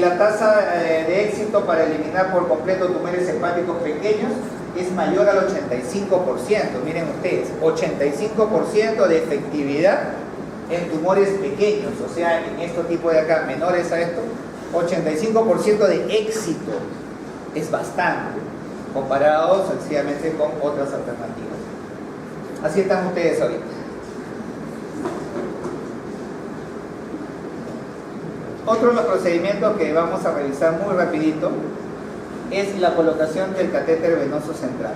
La tasa de éxito para eliminar por completo tumores hepáticos pequeños es mayor al 85%, miren ustedes, 85% de efectividad en tumores pequeños, o sea, en estos tipos de acá, menores a esto, 85% de éxito, es bastante, comparado sencillamente con otras alternativas. Así están ustedes ahorita. Otro de los procedimientos que vamos a revisar muy rapidito es la colocación del catéter venoso central.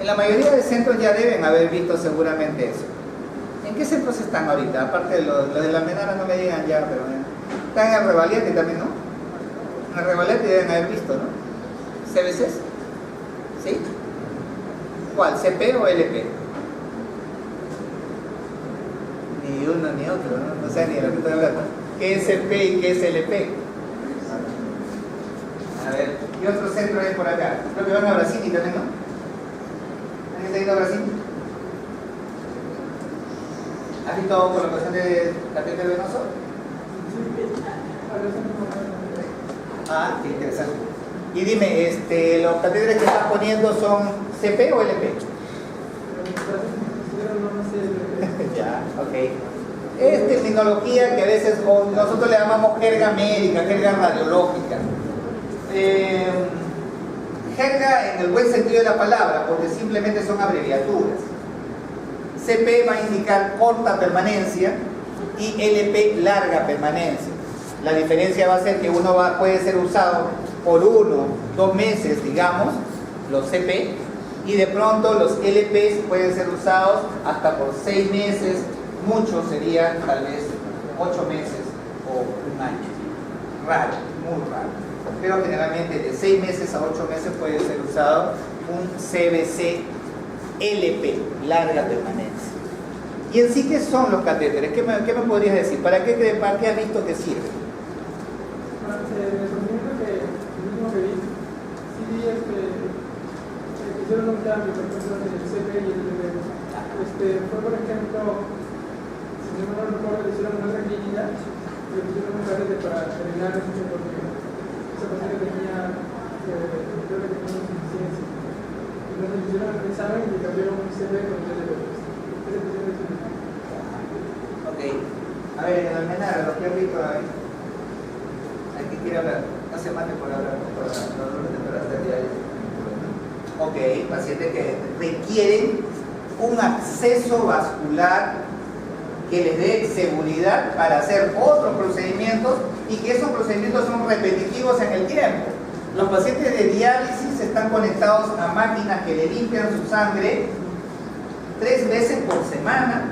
En la mayoría de centros ya deben haber visto seguramente eso. ¿En qué centros están ahorita? Aparte de los de la Menara no me digan ya, pero están en el Revalete también, ¿no? En el Revalete deben haber visto, ¿no? ¿CBCs? ¿Sí? ¿Cuál? ¿CP o LP? Ni uno ni otro, ¿no? No sé ni de lo que estoy hablando. ¿Qué es CP y qué es LP? A ver, ¿qué otro centro hay por acá? Creo que van a Brasil y también, ¿no? ¿Alguien se ha ido a Brasil? ¿Has visto colocación de catéter venoso? Ah, qué interesante. Y dime, ¿los catéteres que estás poniendo son CP o LP? Ya, ok. Es terminología que a veces nosotros le llamamos jerga médica, jerga radiológica. Jerga en el buen sentido de la palabra, porque simplemente son abreviaturas. CP va a indicar corta permanencia y LP larga permanencia. La diferencia va a ser que uno puede ser usado por 1, 2 meses, digamos, los CP, y de pronto los LPs pueden ser usados hasta por 6 meses, muchos serían tal vez 8 meses o un año. Raro, muy raro. Pero generalmente de 6 meses a 8 meses puede ser usado un CBC LP, larga permanencia. ¿Y en sí qué son los catéteres? ¿Qué me podrías decir? ¿Para qué has visto que sirven?
Hicieron un cambio, por ejemplo, en el CP y el LP. Fue, por ejemplo, si no me recuerdo, le hicieron una clínica, le pusieron un carrete para terminar el hecho porque esa paciente tenía, creo que tenía una insuficiencia. Entonces le hicieron el examen y le cambiaron un CP con el LP.
Ok. A ver, en Almenara, lo que has visto, aquí quiere hablar. No se mate por hablar, por las actividades. Ok, pacientes que requieren un acceso vascular que les dé seguridad para hacer otros procedimientos y que esos procedimientos son repetitivos en el tiempo. Los pacientes de diálisis están conectados a máquinas que le limpian su sangre 3 veces por semana,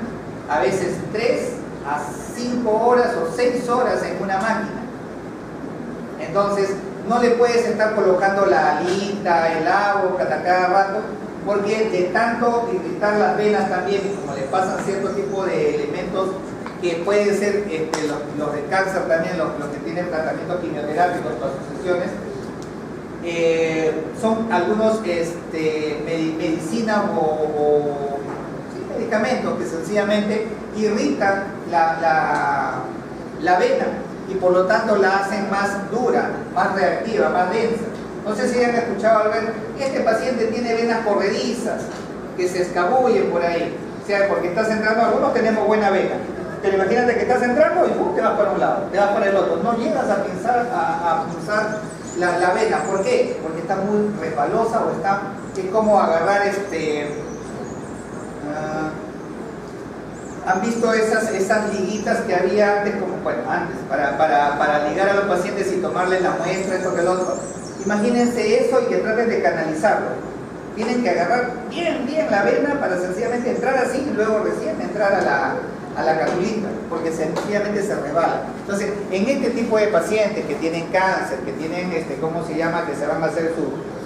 a veces 3 a 5 horas o 6 horas en una máquina. Entonces, no le puedes estar colocando la alita, el agua a cada rato, porque de tanto irritar las venas también, como le pasan cierto tipo de elementos que pueden ser los de cáncer también, los que tienen tratamientos quimioterápicos por asociaciones, son algunos medicinas o sí, medicamentos que sencillamente irritan la vena y por lo tanto la hacen más dura, más reactiva, más densa. No sé si han escuchado al ver, este paciente tiene venas corredizas que se escabullen por ahí, o sea, porque estás entrando, algunos tenemos buena vena, pero imagínate que estás entrando y te vas para un lado, te vas para el otro, no llegas a pulsar la vena. ¿Por qué? Porque está muy resbalosa o está, es como agarrar ¿han visto esas liguitas que había antes, como, bueno, antes, para ligar a los pacientes y tomarles la muestra, esto que el otro? Imagínense eso y que traten de canalizarlo. Tienen que agarrar bien la vena para sencillamente entrar así y luego recién entrar a la catulita, porque sencillamente se resbala. Entonces, en este tipo de pacientes que tienen cáncer, que tienen, ¿cómo se llama?, que se van a hacer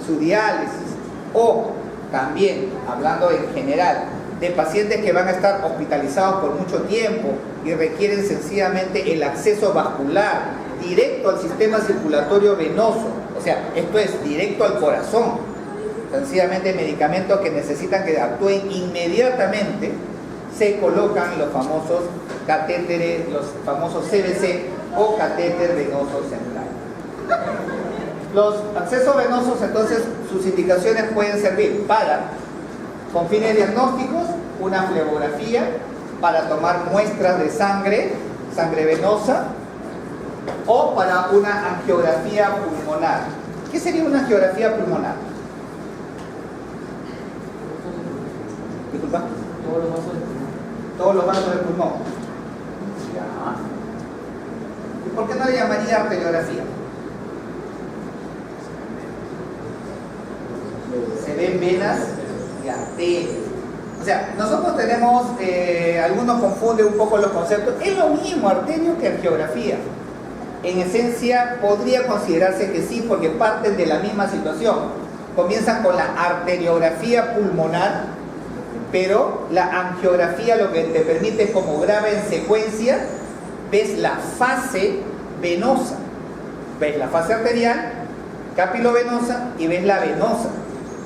su diálisis, o también, hablando en general, de pacientes que van a estar hospitalizados por mucho tiempo y requieren sencillamente el acceso vascular directo al sistema circulatorio venoso, o sea, esto es directo al corazón, sencillamente medicamentos que necesitan que actúen inmediatamente, se colocan los famosos catéteres, los famosos CVC o catéter venoso central. Los accesos venosos, entonces, sus indicaciones pueden servir para, con fines diagnósticos, una flebografía para tomar muestras de sangre venosa, o para una angiografía pulmonar. ¿Qué sería una angiografía pulmonar? Disculpa. Todos los vasos del pulmón. Ya. ¿Y por qué no le llamaría arteriografía? Se ven venas y arterias. O sea, nosotros tenemos, algunos confunden un poco los conceptos, es lo mismo arterio que angiografía. En esencia podría considerarse que sí, porque parten de la misma situación. Comienzan con la arteriografía pulmonar, pero la angiografía lo que te permite es, como graba en secuencia, ves la fase venosa, ves la fase arterial, capilovenosa y ves la venosa,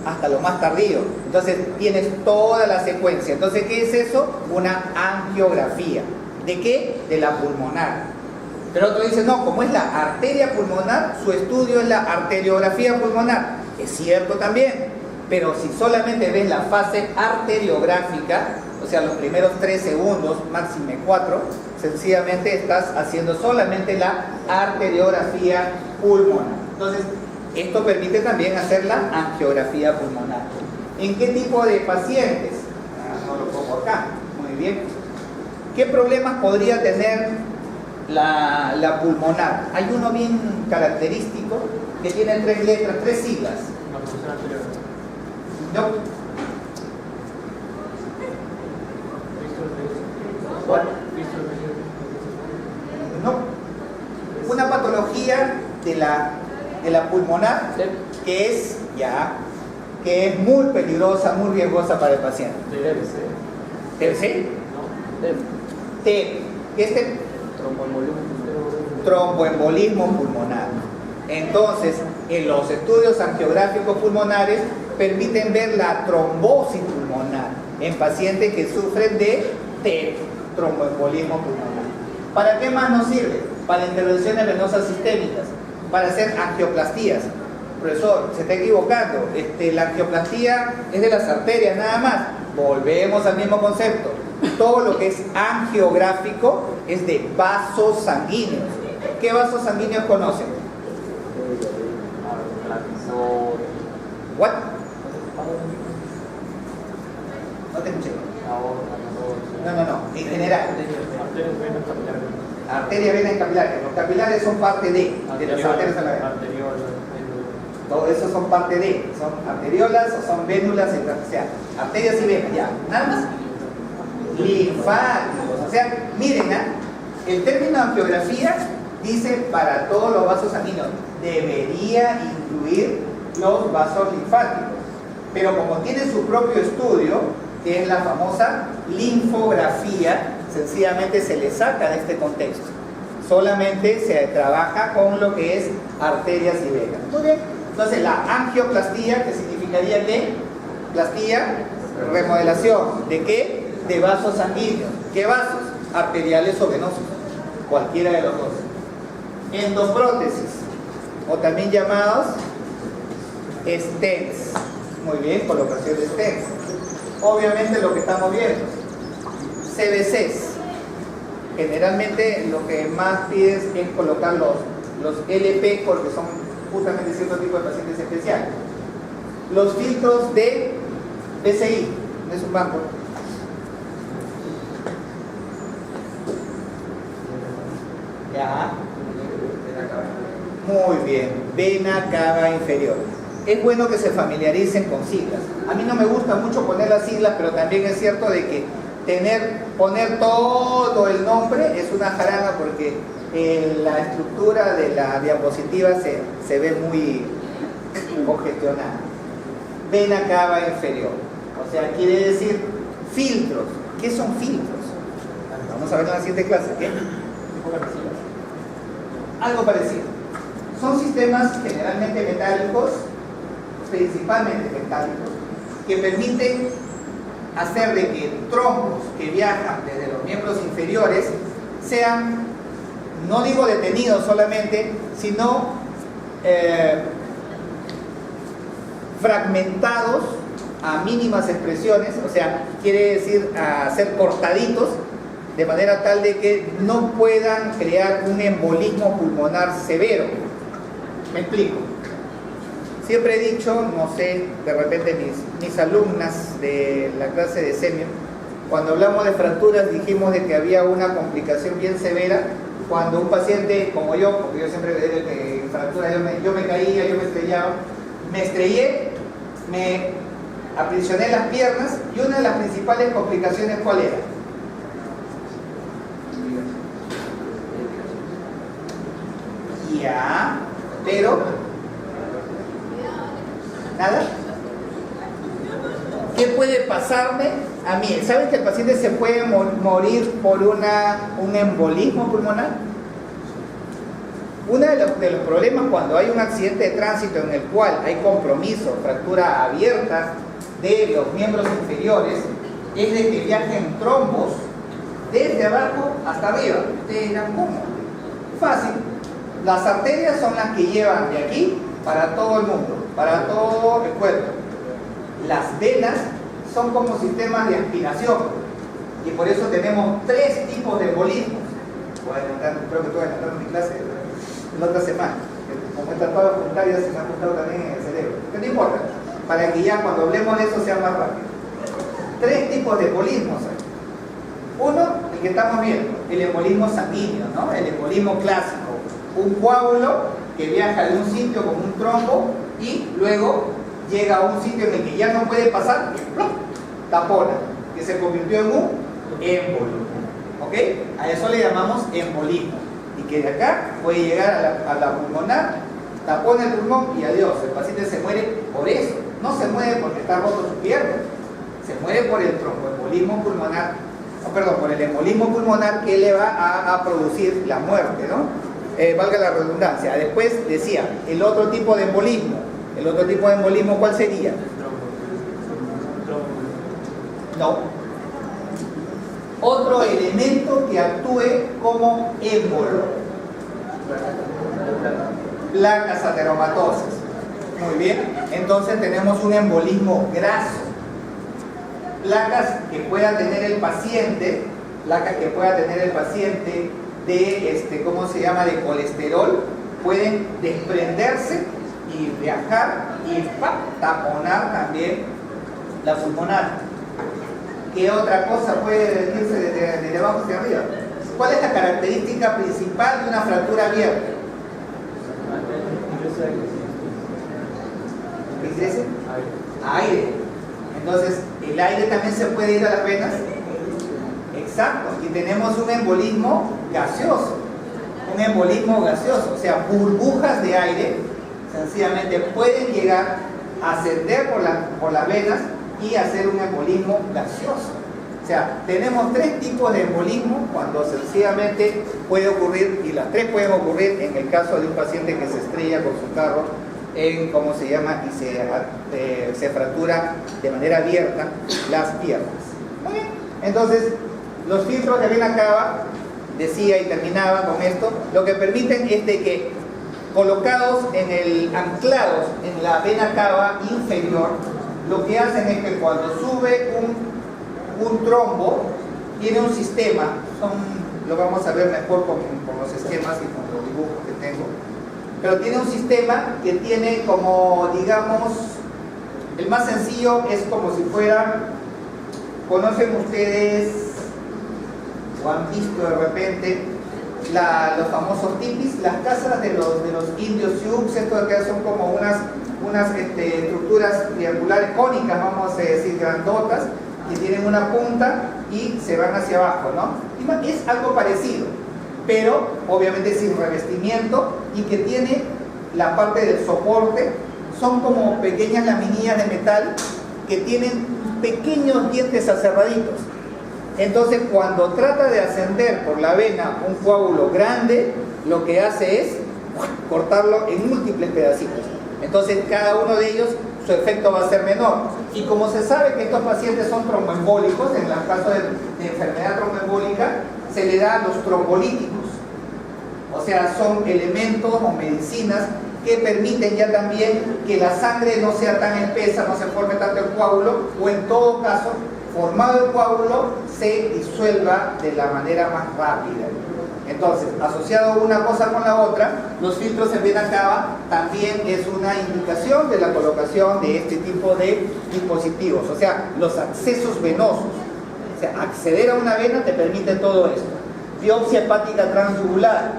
hasta lo más tardío. Entonces tienes toda la secuencia. Entonces, ¿qué es eso? Una angiografía. ¿De qué? De la pulmonar. Pero otro dice, no, como es la arteria pulmonar, su estudio es la arteriografía pulmonar. Es cierto también, pero si solamente ves la fase arteriográfica, o sea, los primeros 3 segundos, máximo 4, sencillamente estás haciendo solamente la arteriografía pulmonar. Entonces, esto permite también hacer la angiografía pulmonar. ¿En qué tipo de pacientes? No lo pongo acá. Muy bien. ¿Qué problemas podría tener la pulmonar? Hay uno bien característico que tiene 3 letras, 3 siglas. No. No. Una patología de la pulmonar que es muy peligrosa, muy riesgosa para el paciente. ¿TBC? Tromboembolismo pulmonar. Entonces, en los estudios angiográficos pulmonares permiten ver la trombosis pulmonar en pacientes que sufren de TEP, tromboembolismo pulmonar. ¿Para qué más nos sirve? Para intervenciones venosas sistémicas, para hacer angioplastías. Profesor, se está equivocando, la angioplastía es de las arterias nada más. Volvemos al mismo concepto. Todo lo que es angiográfico es de vasos sanguíneos. ¿Qué vasos sanguíneos conocen? ¿What? No te escuché. No, en general. Arteria, vena y capilares. Los capilares son parte de las arterias a la vez. Todo eso son parte de, son arteriolas o son vénulas, o sea, arterias y venas, ya. Nada más. Linfáticos. O sea, miren, el término angiografía Dice para todos los vasos sanguíneos. Debería incluir los vasos linfáticos. Pero como tiene su propio estudio, que es la famosa linfografía, sencillamente se le saca de este contexto. Solamente se trabaja con lo que es arterias y venas. Muy bien. Entonces la angioplastía, que significaría que plastía, remodelación. ¿De qué? De vasos sanguíneos. ¿Qué vasos? Arteriales o venosos. Cualquiera de los dos. Endoprótesis, o también llamados stents. Muy bien, colocación de stents. Obviamente lo que estamos viendo. CVCs. Generalmente lo que más pides es colocar los LP porque son justamente cierto tipo de pacientes especiales. Los filtros de PCI, no es un banco. Ya. Muy bien, vena cava inferior. Es bueno que se familiaricen con siglas. A mí no me gusta mucho poner las siglas, pero también es cierto de que poner todo el nombre es una jarana porque la estructura de la diapositiva se ve muy congestionada. Vena cava inferior. O sea, quiere decir filtros. ¿Qué son filtros? Vamos a ver en la siguiente clase. ¿Qué? Algo parecido. Son sistemas generalmente metálicos, principalmente metálicos, que permiten hacer de que trombos que viajan desde los miembros inferiores sean, no digo detenidos solamente, sino fragmentados a mínimas expresiones, o sea, quiere decir a ser cortaditos de manera tal de que no puedan crear un embolismo pulmonar severo. Me explico. Siempre he dicho, no sé, de repente mis alumnas de la clase de semio, cuando hablamos de fracturas dijimos de que había una complicación bien severa cuando un paciente como yo, porque yo siempre le digo que en fractura yo me caía, yo me estrellaba, me estrellé, me aprisioné las piernas y una de las principales complicaciones ¿cuál era? Ya, pero ¿nada? ¿Qué puede pasarme a mí? ¿Saben que el paciente se puede morir por un embolismo pulmonar? Uno de los problemas cuando hay un accidente de tránsito en el cual hay compromiso, fractura abierta de los miembros inferiores, es de que viajen trombos desde abajo hasta arriba. Ustedes dirán, ¿cómo? Fácil. Las arterias son las que llevan de aquí para todo el mundo, para todo el cuerpo. Las venas son como sistemas de aspiración y por eso tenemos 3 tipos de embolismos. Voy a anotar, creo que tú vas a anotar en mi clase la otra semana. Como estas pruebas voluntarias se me han apuntado también en el cerebro. Pero no importa, para que ya cuando hablemos de eso sea más rápido. 3 tipos de embolismos hay. Uno, el que estamos viendo, el embolismo sanguíneo, ¿no? El embolismo clásico. Un coágulo que viaja de un sitio con un trombo y luego llega a un sitio en el que ya no puede pasar y ¡plum! Tapona, que se convirtió en un émbolo. ¿Ok? A eso le llamamos embolismo. Y que de acá puede llegar a la pulmonar, tapona el pulmón y adiós. El paciente se muere por eso. No se muere porque está roto su pierna. Se muere por el tromboembolismo pulmonar. Por el embolismo pulmonar que le va a producir la muerte, ¿no? Valga la redundancia. Después decía, el otro tipo de embolismo. ¿El otro tipo de embolismo cuál sería? No. Otro elemento que actúe como émbolo. Placas ateromatosas. Muy bien. Entonces tenemos un embolismo graso. Placas que pueda tener el paciente, de, ¿cómo se llama?, de colesterol, pueden desprenderse y viajar y taponar también la pulmonar. ¿Qué otra cosa puede decirse desde abajo hacia arriba? ¿Cuál es la característica principal de una fractura abierta? ¿Qué ingrese? Aire. Entonces, ¿el aire también se puede ir a las venas? Exacto, y tenemos un embolismo gaseoso. un embolismo gaseoso, o sea, burbujas de aire sencillamente pueden llegar a ascender por las venas y hacer un embolismo gaseoso. O sea, tenemos tres tipos de embolismo cuando sencillamente puede ocurrir, y las tres pueden ocurrir en el caso de un paciente que se estrella con su carro en, ¿cómo se llama? Y se fractura de manera abierta las piernas. Muy bien. Entonces, los filtros de vena cava, decía y terminaba con esto, lo que permiten es de que colocados anclados en la vena cava inferior, lo que hacen es que cuando sube un trombo, tiene un sistema, lo vamos a ver mejor con los esquemas y con los dibujos que tengo, pero tiene un sistema que tiene como, digamos, el más sencillo es como si fuera, ¿conocen ustedes o han visto de repente los famosos tipis, las casas de los indios sioux? Esto de acá son como unas estructuras triangulares cónicas, vamos a decir, grandotas, que tienen una punta y se van hacia abajo, ¿no? Es algo parecido, pero obviamente sin revestimiento, y que tiene la parte del soporte, son como pequeñas laminillas de metal que tienen pequeños dientes aserraditos. Entonces, cuando trata de ascender por la vena un coágulo grande, lo que hace es cortarlo en múltiples pedacitos. Entonces, cada uno de ellos, su efecto va a ser menor. Y como se sabe que estos pacientes son tromboembólicos, en el caso de enfermedad tromboembólica, se le da los trombolíticos. O sea, son elementos o medicinas que permiten ya también que la sangre no sea tan espesa, no se forme tanto el coágulo, o en todo caso, formado el coágulo, se disuelva de la manera más rápida. Entonces, asociado una cosa con la otra, los filtros en vena cava también es una indicación de la colocación de este tipo de dispositivos, o sea, los accesos venosos. O sea, acceder a una vena te permite todo esto. Biopsia hepática transyugular.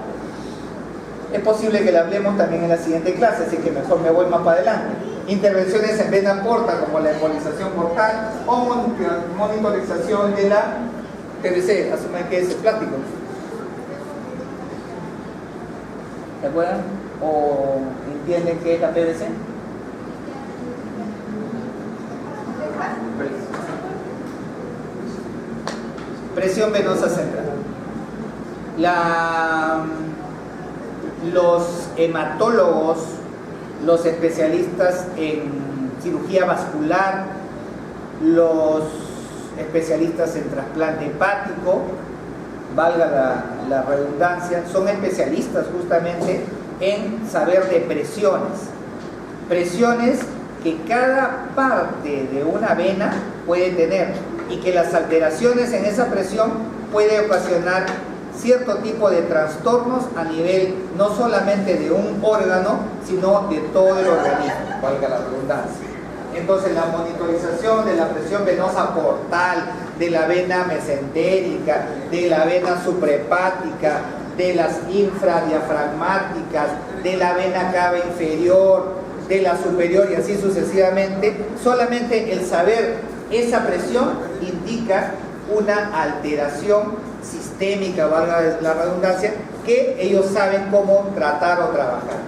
Es posible que la hablemos también en la siguiente clase, así que mejor me voy más para adelante. Intervenciones en vena corta, como la embolización portal o monitorización de la PVC, asume que es el plástico. ¿Se acuerdan? ¿O entienden qué es la PVC? Presión venosa central. Los hematólogos, los especialistas en cirugía vascular, los especialistas en trasplante hepático, valga la redundancia, son especialistas justamente en saber de presiones que cada parte de una vena puede tener, y que las alteraciones en esa presión puede ocasionar cierto tipo de trastornos a nivel no solamente de un órgano, sino de todo el organismo, valga la redundancia. Entonces, la monitorización de la presión venosa portal, de la vena mesentérica, de la vena suprahepática, de las infradiafragmáticas, de la vena cava inferior, de la superior, y así sucesivamente, solamente el saber esa presión indica una alteración sistémica, valga la redundancia, que ellos saben cómo tratar o trabajar.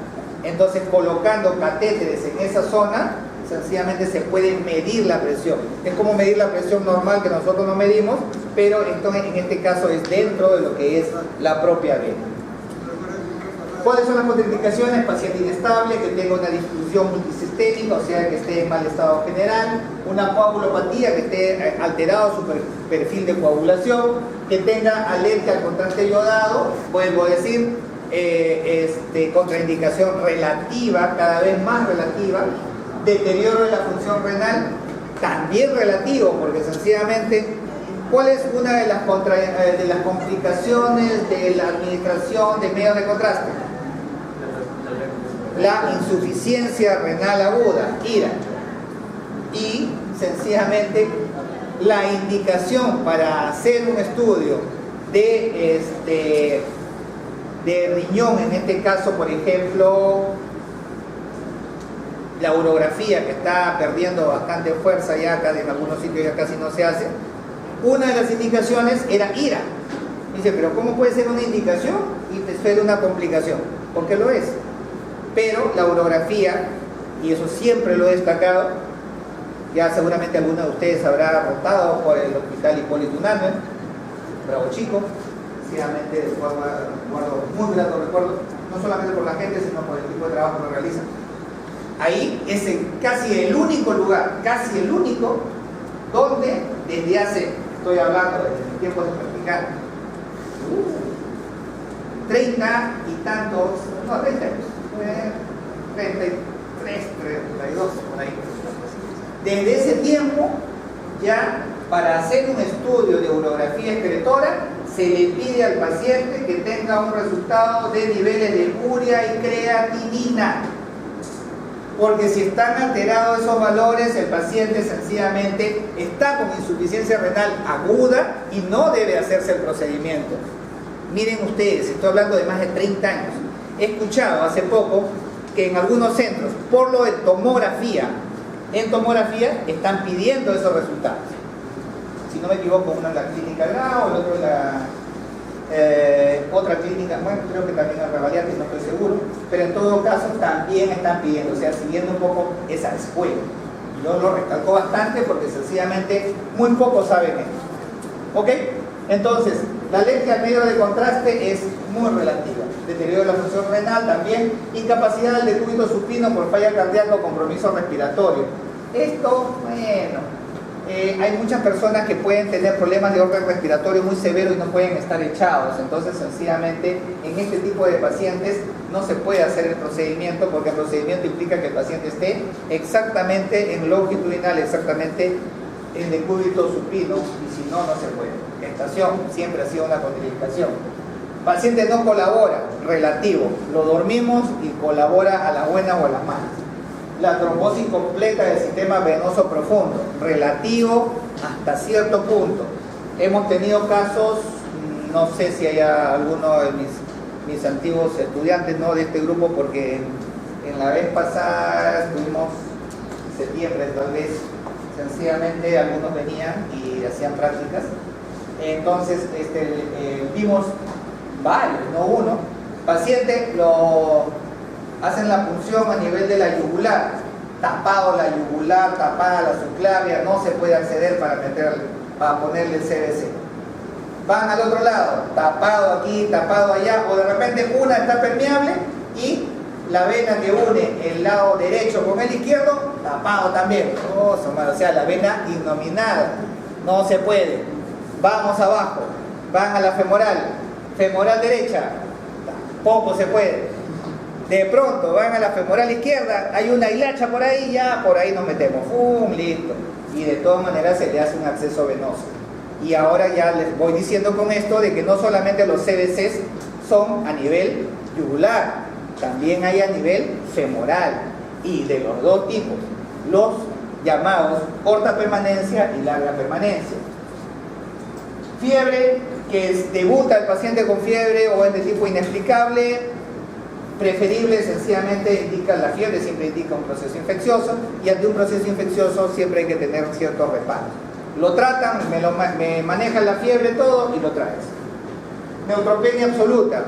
Entonces, colocando catéteres en esa zona, sencillamente se puede medir la presión. Es como medir la presión normal que nosotros no medimos, pero entonces en este caso es dentro de lo que es la propia vena. ¿Cuáles son las contraindicaciones? Paciente inestable, que tenga una distribución multisistémica, o sea, que esté en mal estado general, una coagulopatía, que esté alterado su perfil de coagulación, que tenga alergia al contraste iodado, vuelvo a decir, contraindicación relativa, cada vez más relativa, deterioro de la función renal, también relativo, porque sencillamente, ¿cuál es una de las complicaciones de la administración de medios de contraste? La insuficiencia renal aguda, IRA. Y sencillamente la indicación para hacer un estudio de riñón, en este caso, por ejemplo, la urografía, que está perdiendo bastante fuerza ya, en algunos sitios ya casi no se hace. Una de las indicaciones era IRA. Dice, pero ¿cómo puede ser una indicación y después de una complicación? Porque lo es. Pero la urografía, y eso siempre lo he destacado, ya seguramente alguno de ustedes habrá rotado por el hospital Hipólito Unanue, Bravo Chico, sencillamente de forma, guardo muy grato recuerdo, no solamente por la gente, sino por el tipo de trabajo que realizan. Ahí es casi el único lugar, casi el único, donde desde hace, estoy hablando desde mi tiempo de practicar, 30 y tantos, no, 30 años, 33, 32, por ahí. Desde ese tiempo, ya para hacer un estudio de urografía excretora, se le pide al paciente que tenga un resultado de niveles de urea y creatinina. Porque si están alterados esos valores, el paciente sencillamente está con insuficiencia renal aguda y no debe hacerse el procedimiento. Miren ustedes, estoy hablando de más de 30 años. He escuchado hace poco que en algunos centros, por lo de tomografía, en tomografía están pidiendo esos resultados. Si no me equivoco, uno en la clínica Grau, el otro en la otra clínica, bueno, creo que también en Ravaliante, no estoy seguro, pero en todo caso también están pidiendo, o sea, siguiendo un poco esa escuela. Yo lo recalco bastante porque sencillamente muy pocos saben esto. ¿Ok? Entonces, la alergia al medio de contraste es muy relativa. Deterioro de la función renal también, incapacidad del decúbito supino por falla cardíaca o compromiso respiratorio. Esto, bueno, hay muchas personas que pueden tener problemas de orden respiratorio muy severos y no pueden estar echados. Entonces, sencillamente, en este tipo de pacientes no se puede hacer el procedimiento porque el procedimiento implica que el paciente esté exactamente en longitudinal, exactamente en decúbito supino, y si no, no se puede. Gestación siempre ha sido una contraindicación. Paciente no colabora, relativo, lo dormimos y colabora a las buenas o a las malas. La trombosis completa del sistema venoso profundo, relativo hasta cierto punto. Hemos tenido casos, no sé si haya alguno de mis antiguos estudiantes, no de este grupo, porque en la vez pasada estuvimos en septiembre, tal vez, sencillamente algunos venían y hacían prácticas. Entonces vimos varios, no uno, paciente hacen la punción a nivel de la yugular, tapado la yugular, tapada la subclavia, no se puede acceder para ponerle el CBC. Van al otro lado, tapado aquí, tapado allá, o de repente una está permeable y la vena que une el lado derecho con el izquierdo, tapado también. O sea, la vena innominada, no se puede. Vamos abajo, van a la femoral, femoral derecha, tampoco se puede. De pronto van a la femoral izquierda, hay una hilacha por ahí, ya por ahí nos metemos, listo. Y de todas maneras se le hace un acceso venoso. Y ahora ya les voy diciendo con esto de que no solamente los CVCs son a nivel yugular, también hay a nivel femoral, y de los dos tipos, los llamados corta permanencia y larga permanencia. Fiebre, que debuta el paciente con fiebre o es de tipo inexplicable, preferible, sencillamente indica la fiebre, siempre indica un proceso infeccioso, y ante un proceso infeccioso siempre hay que tener ciertos reparos. Lo tratan, me manejan la fiebre, todo, y lo traes. Neutropenia absoluta.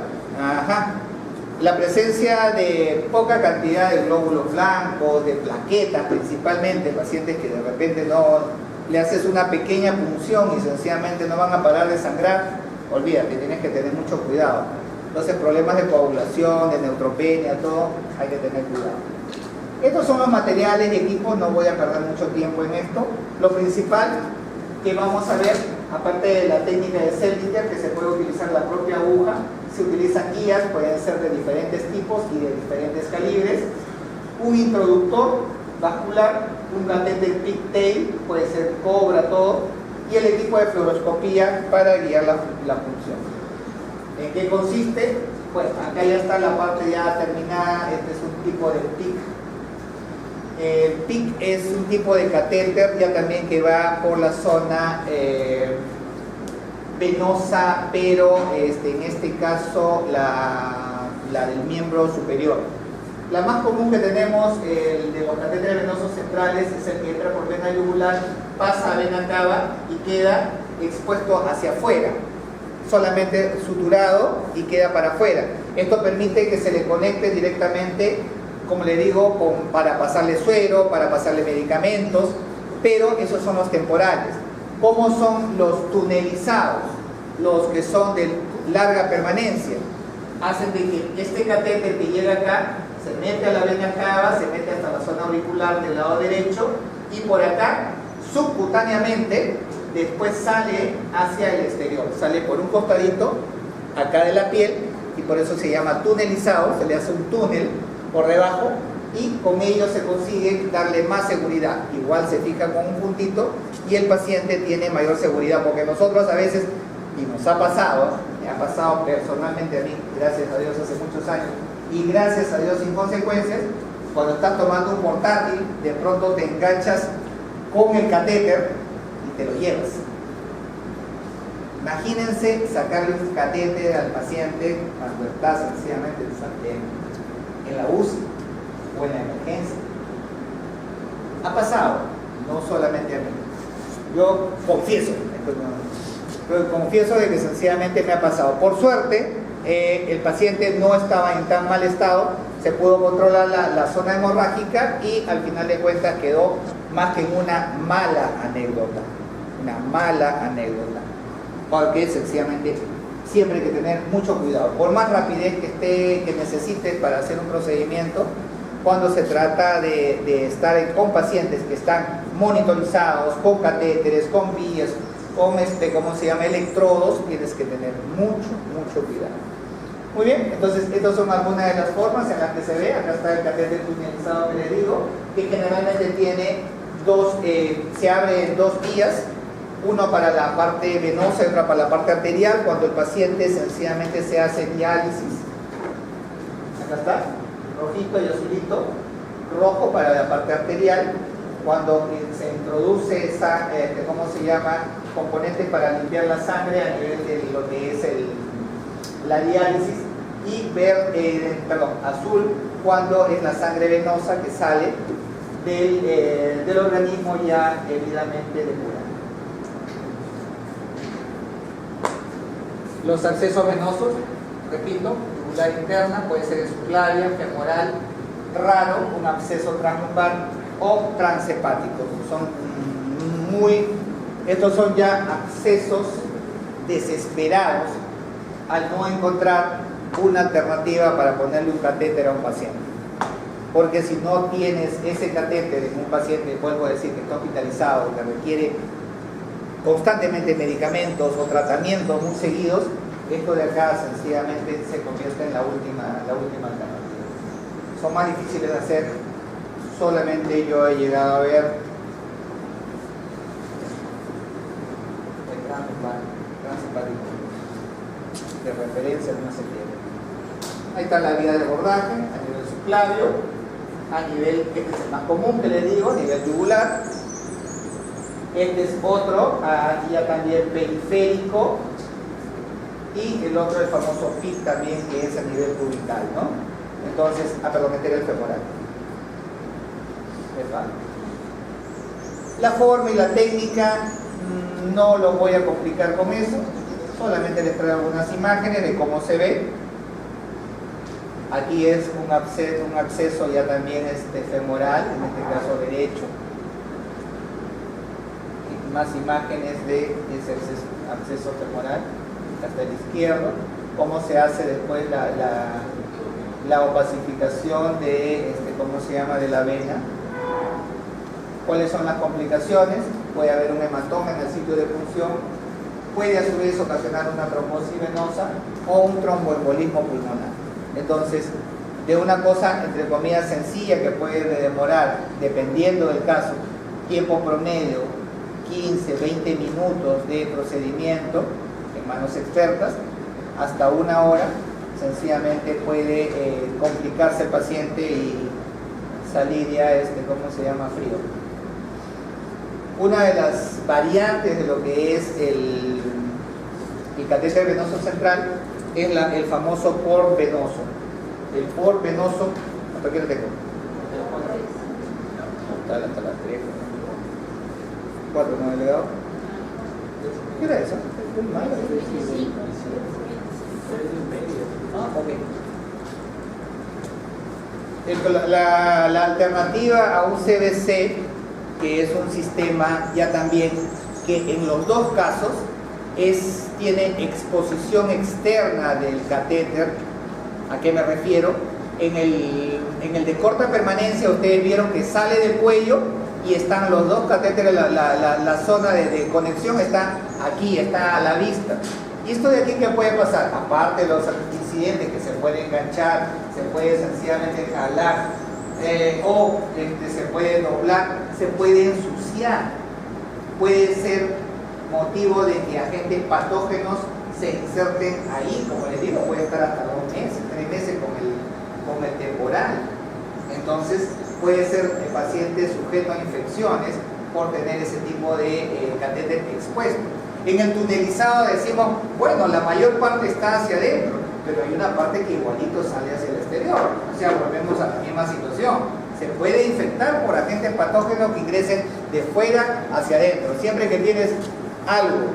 La presencia de poca cantidad de glóbulos blancos, de plaquetas principalmente, pacientes que de repente no le haces una pequeña punción y sencillamente no van a parar de sangrar, olvídate, tienes que tener mucho cuidado. Entonces, problemas de coagulación, de neutropenia, todo, hay que tener cuidado. Estos son los materiales y equipos, no voy a perder mucho tiempo en esto. Lo principal que vamos a ver, aparte de la técnica de Seldinger, que se puede utilizar la propia aguja, se utilizan guías, pueden ser de diferentes tipos y de diferentes calibres. Un introductor vascular, un catéter pigtail, puede ser cobra, todo, y el equipo de fluoroscopía para guiar la función. ¿En qué consiste? Pues acá ya está la parte ya terminada. Este es un tipo de PIC. El PIC es un tipo de catéter ya también que va por la zona venosa, pero en este caso la del miembro superior. La más común que tenemos, el de los catéteres venosos centrales, es el que entra por vena yugular, pasa a vena cava y queda expuesto hacia afuera. solamente suturado y queda para afuera. Esto permite que se le conecte directamente, como le digo, para pasarle suero, para pasarle medicamentos, pero esos son los temporales. ¿Cómo son los tunelizados? Los que son de larga permanencia. Hacen de que este catéter que llega acá se mete a la vena cava, se mete hasta la zona auricular del lado derecho y por acá, subcutáneamente, después sale hacia el exterior. Sale por un costadito, acá de la piel, y por eso se llama tunelizado, se le hace un túnel por debajo y con ello se consigue darle más seguridad. Igual se fija con un puntito y el paciente tiene mayor seguridad, porque nosotros a veces, y nos ha pasado, me ha pasado personalmente a mí, gracias a Dios hace muchos años, y gracias a Dios sin consecuencias, cuando estás tomando un portátil, de pronto te enganchas con el catéter y te lo llevas. Imagínense sacarle un catéter al paciente cuando está sencillamente en la UCI o en la emergencia. Ha pasado, no solamente a mí. Yo confieso de que sencillamente me ha pasado. Por suerte, el paciente no estaba en tan mal estado, se pudo controlar la zona hemorrágica y al final de cuentas quedó más que en una mala anécdota. Una mala anécdota. Porque sencillamente siempre hay que tener mucho cuidado. Por más rapidez que necesites para hacer un procedimiento, cuando se trata de estar con pacientes que están monitorizados, con catéteres, con vías, con electrodos, tienes que tener mucho cuidado. Muy bien, entonces estas son algunas de las formas en las que se ve. Acá está el catéter tunelizado que le digo, que generalmente tiene se abre en dos vías, uno para la parte venosa y otra para la parte arterial, cuando el paciente sencillamente se hace diálisis. Acá está, rojito y azulito, rojo para la parte arterial, cuando se introduce esa, componente para limpiar la sangre a nivel de lo que es la diálisis, y azul cuando es la sangre venosa que sale del organismo ya debidamente depurado. Los accesos venosos, repito, yugular interna, puede ser subclavia, femoral, raro, un absceso translumbar o transhepático. Estos son ya accesos desesperados al no encontrar una alternativa para ponerle un catéter a un paciente. Porque si no tienes ese catéter en un paciente, vuelvo a decir, que está hospitalizado, que requiere constantemente medicamentos o tratamientos muy seguidos, esto de acá sencillamente se convierte en la última alternativa. Son más difíciles de hacer, solamente yo he llegado a ver el transhepático de referencia, no se quiere. Ahí está la vía de abordaje a nivel subclavio, a nivel, este es el más común que le digo, a nivel yugular. Este es otro, ya también periférico, y el otro el famoso PIC también, que es a nivel cubital, ¿no? Entonces, meter el femoral. La forma y la técnica no lo voy a complicar con eso, solamente les traigo algunas imágenes de cómo se ve. Aquí es un acceso ya también femoral, en este caso derecho. Y más imágenes de ese acceso femoral hasta el izquierdo. Cómo se hace después la opacificación de, de la vena. ¿Cuáles son las complicaciones? Puede haber un hematoma en el sitio de punción, puede a su vez ocasionar una trombosis venosa o un tromboembolismo pulmonar. Entonces, de una cosa, entre comillas, sencilla que puede demorar, dependiendo del caso, tiempo promedio, 15, 20 minutos de procedimiento en manos expertas, hasta una hora, sencillamente puede complicarse el paciente y salir ya, frío. Una de las variantes de lo que es el catéter venoso central es el famoso por venoso. El por venoso, ¿hasta qué lo tengo? Hasta las 3. 4, ¿no, delegado? ¿Qué era eso? La alternativa a un CBC, que es un sistema ya también que en los dos casos tiene exposición externa del catéter. ¿A qué me refiero? En el de corta permanencia ustedes vieron que sale del cuello y están los dos catéteres, la zona de conexión está aquí, está a la vista. ¿Y esto de aquí qué puede pasar? Aparte de los incidentes que se puede enganchar, se puede sencillamente jalar o se puede doblar, se puede ensuciar. Puede ser motivo de que agentes patógenos se inserten ahí, como les digo, puede estar hasta 2 meses, 3 meses con el temporal. Entonces puede ser el paciente sujeto a infecciones por tener ese tipo de catéter expuesto. En el tunelizado decimos, bueno, la mayor parte está hacia adentro, pero hay una parte que igualito sale hacia el exterior. O sea, volvemos a la misma situación. Se puede infectar por agentes patógenos que ingresen de fuera hacia adentro. Siempre que tienes algo,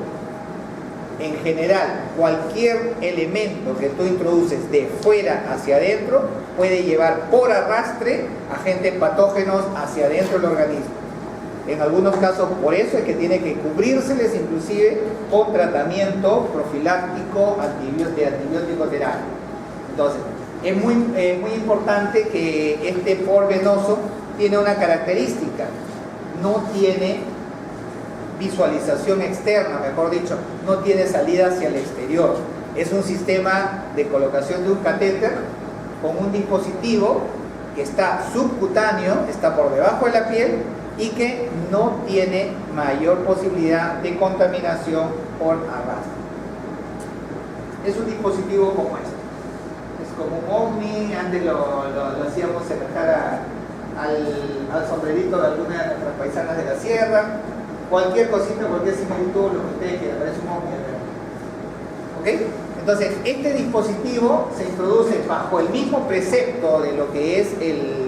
en general, cualquier elemento que tú introduces de fuera hacia adentro puede llevar por arrastre agentes patógenos hacia adentro del organismo. En algunos casos, por eso es que tiene que cubrírseles inclusive con tratamiento profiláctico de antibiótico-terapia. Entonces, es muy importante que este por venoso tiene una característica: no tiene visualización externa, mejor dicho, no tiene salida hacia el exterior. Es un sistema de colocación de un catéter con un dispositivo que está subcutáneo, está por debajo de la piel y que no tiene mayor posibilidad de contaminación por arrastre. Es un dispositivo como este. Es como un ovni. Antes lo hacíamos semejar al sombrerito de algunas de nuestras paisanas de la sierra. Cualquier cosita, cualquier similitud, lo que ustedes quieran, parece un ovni. ¿Ok? Entonces, este dispositivo se introduce bajo el mismo precepto de lo que es el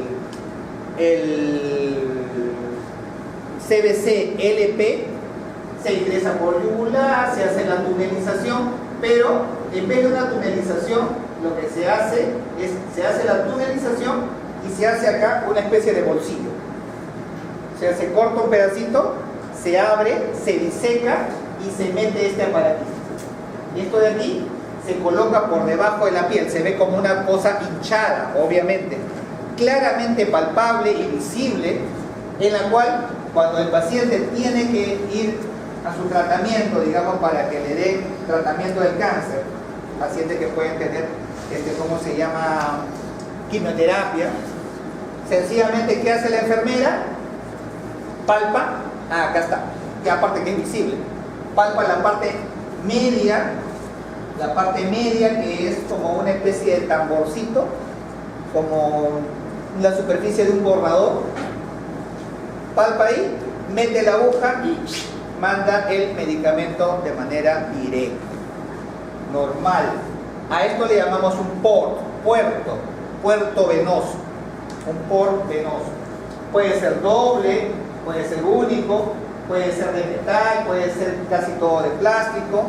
CBC LP. Se ingresa por yugular, se hace la tunelización, pero en vez de una tunelización, lo que se hace es, se hace la tunelización y se hace acá una especie de bolsillo. O sea, se corta un pedacito, se abre, se diseca y se mete este aparatito. Y esto de aquí se coloca por debajo de la piel, se ve como una cosa hinchada, obviamente, claramente palpable y visible, en la cual cuando el paciente tiene que ir a su tratamiento, digamos, para que le den tratamiento del cáncer, pacientes que pueden tener, ¿cómo se llama?, quimioterapia, sencillamente, ¿qué hace la enfermera? Palpa, acá está, que aparte que es visible, palpa la parte media que es como una especie de tamborcito, como la superficie de un borrador, palpa ahí, mete la aguja y manda el medicamento de manera directa, normal. A esto le llamamos un puerto venoso, un por venoso. Puede ser doble, puede ser único, puede ser de metal, puede ser casi todo de plástico,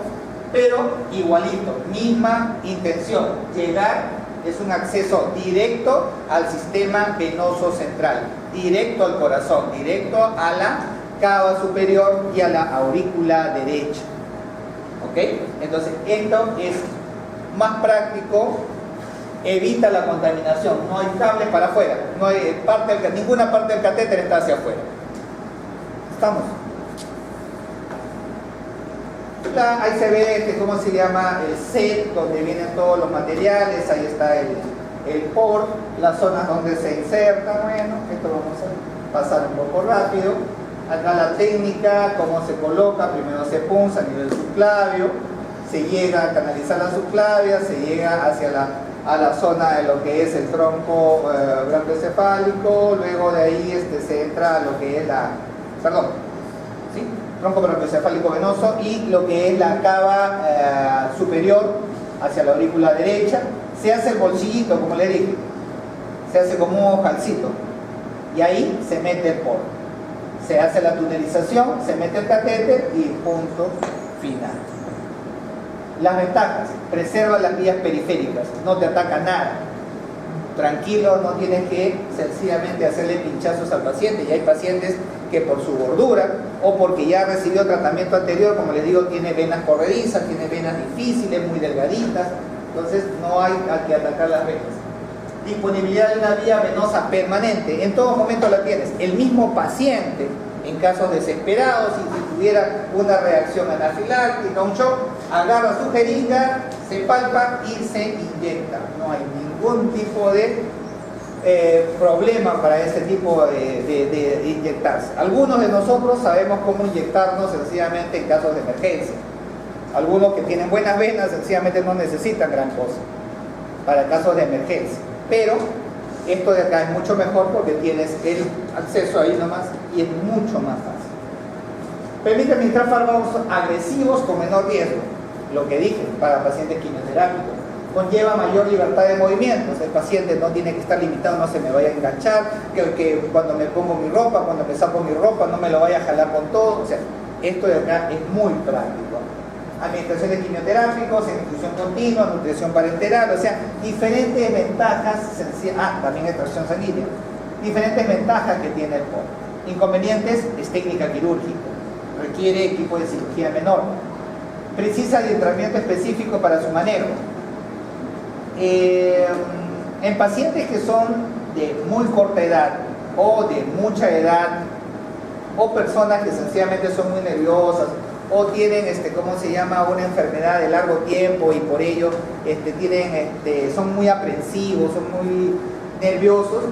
pero igualito, misma intención, llegar. Es un acceso directo al sistema venoso central, directo al corazón, directo a la cava superior y a la aurícula derecha. ¿Ok? Entonces, esto es más práctico, evita la contaminación, no hay cables para afuera, no hay ninguna parte del catéter está hacia afuera. ¿Estamos? Ahí se ve cómo se llama el set, donde vienen todos los materiales. Ahí está el port, las zonas donde se inserta. Bueno, esto vamos a pasar un poco rápido. Acá la técnica, cómo se coloca: primero se punza a nivel subclavio, se llega a canalizar la subclavia, se llega a la zona de lo que es el tronco brachiocefálico. Luego de ahí se entra a lo que es tronco brachiocefálico venoso y lo que es la cava superior hacia la aurícula derecha. Se hace el bolsillito, como le dije, se hace como un ojalcito y ahí se mete el poro. Se hace la tunelización, se mete el catéter y punto final. Las ventajas: preserva las vías periféricas, no te ataca nada. Tranquilo, no tienes que sencillamente hacerle pinchazos al paciente. Y hay pacientes que por su gordura o porque ya recibió tratamiento anterior, como les digo, tiene venas corredizas, tiene venas difíciles, muy delgaditas, entonces no hay que atacar las venas. Disponibilidad de una vía venosa permanente, en todo momento la tienes. El mismo paciente, en casos desesperados, si tuviera una reacción anafiláctica, un shock, agarra su jeringa, se palpa y se inyecta. No hay ningún tipo de problema para ese tipo de inyectarse. Algunos de nosotros sabemos cómo inyectarnos sencillamente en casos de emergencia. Algunos que tienen buenas venas sencillamente no necesitan gran cosa para casos de emergencia. Pero esto de acá es mucho mejor porque tienes el acceso ahí nomás y es mucho más fácil. Permite administrar fármacos agresivos con menor riesgo, lo que dije, para pacientes quimioterápicos. Conlleva mayor libertad de movimientos. El paciente no tiene que estar limitado, no se me vaya a enganchar, que cuando me pongo mi ropa, cuando me saco mi ropa, no me lo vaya a jalar con todo. O sea, esto de acá es muy práctico. Administración de quimioterápicos, infusión continua, nutrición parenteral, o sea, diferentes ventajas, también extracción sanguínea, diferentes ventajas que tiene el POP. Inconvenientes: es técnica quirúrgica, requiere equipo de cirugía menor, precisa adiestramiento específico para su manejo. En pacientes que son de muy corta edad o de mucha edad, o personas que sencillamente son muy nerviosas o tienen una enfermedad de largo tiempo y por ello son muy aprensivos, son muy nerviosos,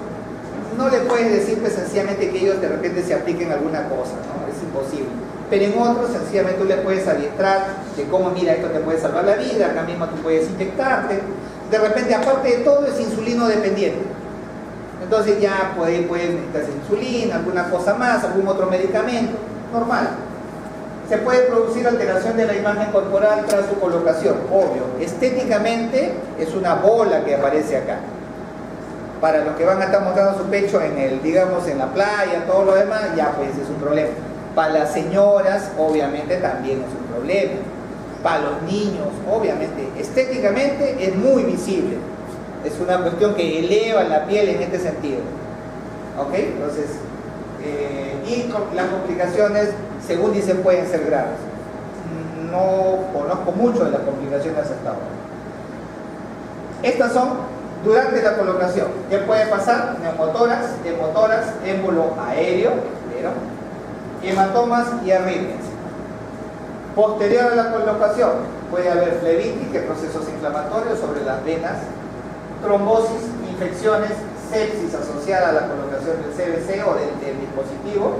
no le puedes decir que sencillamente que ellos de repente se apliquen alguna cosa, ¿no? Es imposible. Pero en otros sencillamente tú le puedes adiestrar de cómo, mira, esto te puede salvar la vida, acá mismo tú puedes inyectarte. De repente, aparte de todo, es insulino dependiente. Entonces ya puedes necesitar insulina, alguna cosa más, algún otro medicamento, normal. Se puede producir alteración de la imagen corporal tras su colocación, obvio. Estéticamente es una bola que aparece acá. Para los que van a estar mostrando su pecho en la playa, todo lo demás, ya pues es un problema. Para las señoras, obviamente también es un problema. Para los niños, obviamente, estéticamente es muy visible. Es una cuestión que eleva la piel en este sentido. ¿Ok? Entonces, y las complicaciones, según dicen, pueden ser graves. No conozco mucho de las complicaciones hasta ahora. Estas son durante la colocación. ¿Qué puede pasar? Neumotórax, hemotórax, émbolo aéreo, hematomas y arritmias. Posterior a la colocación, puede haber flebitis, que procesos inflamatorios sobre las venas, trombosis, infecciones, sepsis asociada a la colocación del CBC o del dispositivo,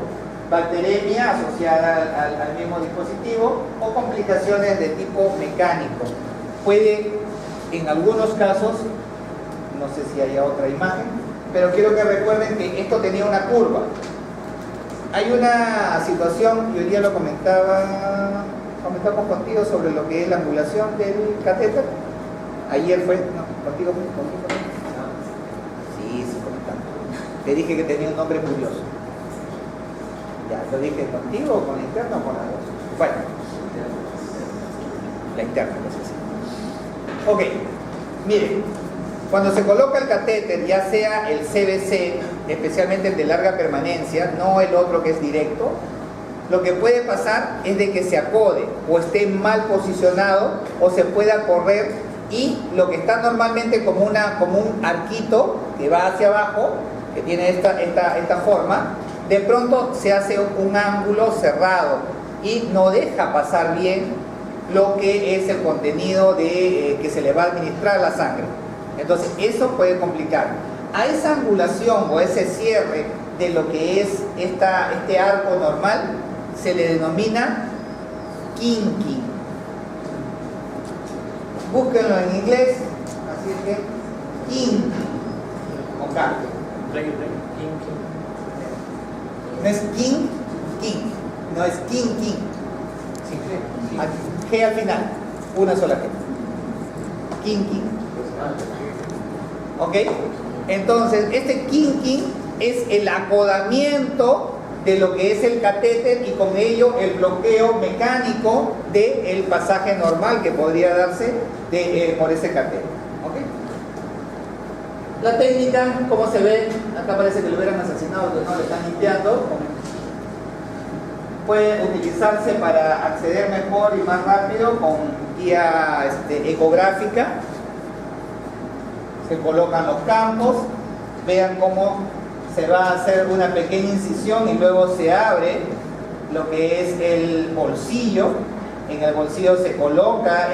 bacteremia asociada al mismo dispositivo o complicaciones de tipo mecánico. Puede, en algunos casos, no sé si haya otra imagen, pero quiero que recuerden que esto tenía una curva. Hay una situación, y hoy día lo comentamos contigo sobre lo que es la angulación del catéter. Ayer fue, no, contigo. Sí, comentamos. Te dije que tenía un nombre curioso. Ya, lo dije contigo, con la interna o con la dos. Bueno, la interna, no sé si. Ok, miren, cuando se coloca el catéter, ya sea el CBC, especialmente el de larga permanencia, no el otro que es directo, lo que puede pasar es de que se acode o esté mal posicionado o se pueda correr y lo que está normalmente como un arquito que va hacia abajo, que tiene esta forma, de pronto se hace un ángulo cerrado y no deja pasar bien lo que es el contenido que se le va a administrar a la sangre. Entonces eso puede complicar. A esa angulación o ese cierre de lo que es este arco normal se le denomina kinking. Búsquenlo en inglés, así es que kinking con K. No es king, no es king. G al final, una sola G. Kinking. ¿Ok? Entonces, este kinking es el acodamiento de lo que es el catéter y con ello el bloqueo mecánico del pasaje normal que podría darse por ese catéter. ¿Okay? La técnica, como se ve, acá parece que lo hubieran asesinado, que no le están limpiando. Puede utilizarse para acceder mejor y más rápido con guía ecográfica. Se colocan los campos, vean cómo se va a hacer una pequeña incisión y luego se abre lo que es el bolsillo. En el bolsillo se coloca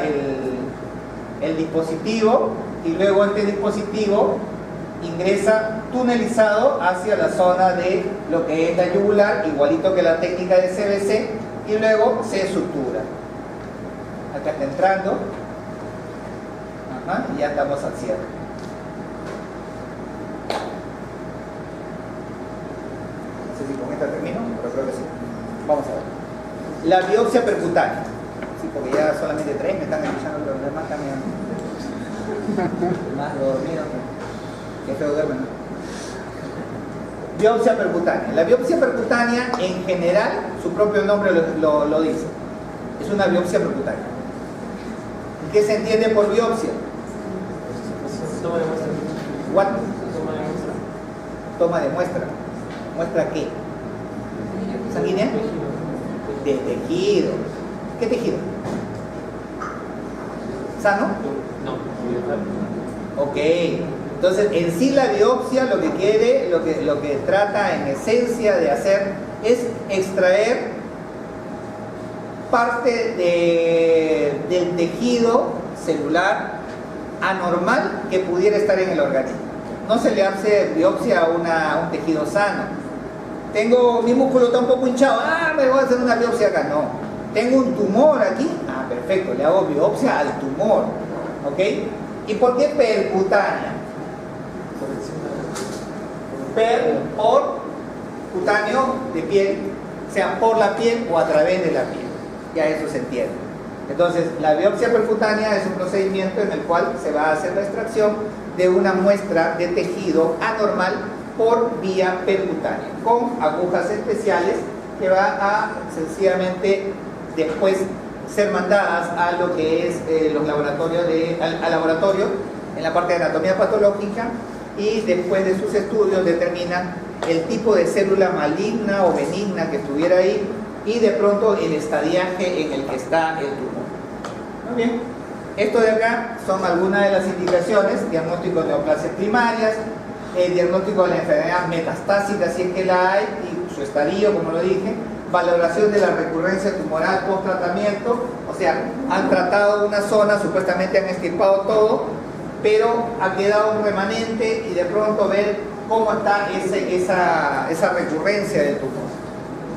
el dispositivo y luego este dispositivo ingresa tunelizado hacia la zona de lo que es la yugular, igualito que la técnica de CBC, y luego se sutura. Acá está entrando. Ajá, y ya estamos al cierre. No sé si con esta termino, pero creo que sí. Vamos a ver. La biopsia percutánea. Sí, porque ya solamente 3 me están escuchando, pero los demás caminando. Más dormido. Que feo duermen, ¿no? Biopsia percutánea. La biopsia percutánea, en general, su propio nombre lo dice. Es una biopsia percutánea. ¿Qué se entiende por biopsia?
Toma de muestra.
What?
Toma de muestra.
Toma de muestra. ¿Muestra qué? ¿Sanguínea? De tejido. ¿Qué tejido? ¿Sano?
No.
Ok. Entonces, en sí la biopsia lo que quiere, lo que trata en esencia de hacer es extraer parte del tejido celular anormal que pudiera estar en el organismo. No se le hace biopsia a un tejido sano. Tengo, mi músculo está un poco hinchado, me voy a hacer una biopsia acá. No. Tengo un tumor aquí, perfecto, le hago biopsia al tumor. ¿Ok? ¿Y por qué percutánea? Por cutáneo de piel, sea por la piel o a través de la piel. Ya eso se entiende. Entonces, la biopsia percutánea es un procedimiento en el cual se va a hacer la extracción de una muestra de tejido anormal por vía percutánea, con agujas especiales que va a sencillamente después ser mandadas a lo que es los laboratorios al laboratorio en la parte de anatomía patológica, y después de sus estudios determinan el tipo de célula maligna o benigna que estuviera ahí y de pronto el estadiaje en el que está el tumor. Muy bien, esto de acá son algunas de las indicaciones: diagnóstico de neoplasias primarias, el diagnóstico de la enfermedad metastásica si es que la hay y su estadio, como lo dije, valoración de la recurrencia tumoral post tratamiento, o sea, han tratado una zona, supuestamente han extirpado todo, pero ha quedado un remanente y de pronto ver cómo está esa recurrencia del tumor.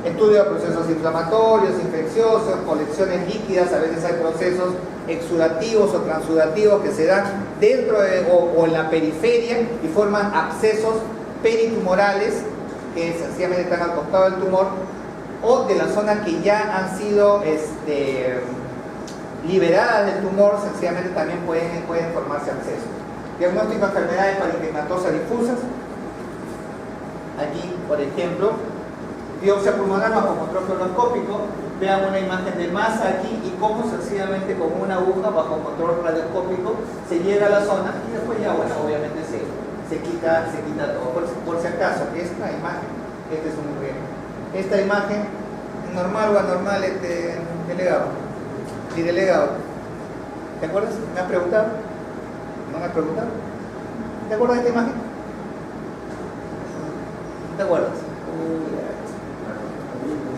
Estudio de procesos inflamatorios, infecciosos, colecciones líquidas, a veces hay procesos exudativos o transudativos que se dan dentro o en la periferia y forman abscesos peritumorales que sencillamente están al costado del tumor, o de las zonas que ya han sido liberadas del tumor, sencillamente también pueden formarse abscesos. Diagnóstico de enfermedades parenquimatosas difusas. Aquí, por ejemplo, biopsia pulmonar bajo control fluoroscópico. Vean una imagen de masa aquí y cómo sencillamente con una aguja bajo control radioscópico se llega a la zona y después ya, bueno, obviamente se quita todo. Por si acaso, esta imagen, este es un ejemplo. Esta imagen, normal o anormal, delegado. Y delegado, ¿te acuerdas? ¿Me has preguntado? ¿No me has preguntado? ¿Te acuerdas de esta imagen? ¿Te acuerdas?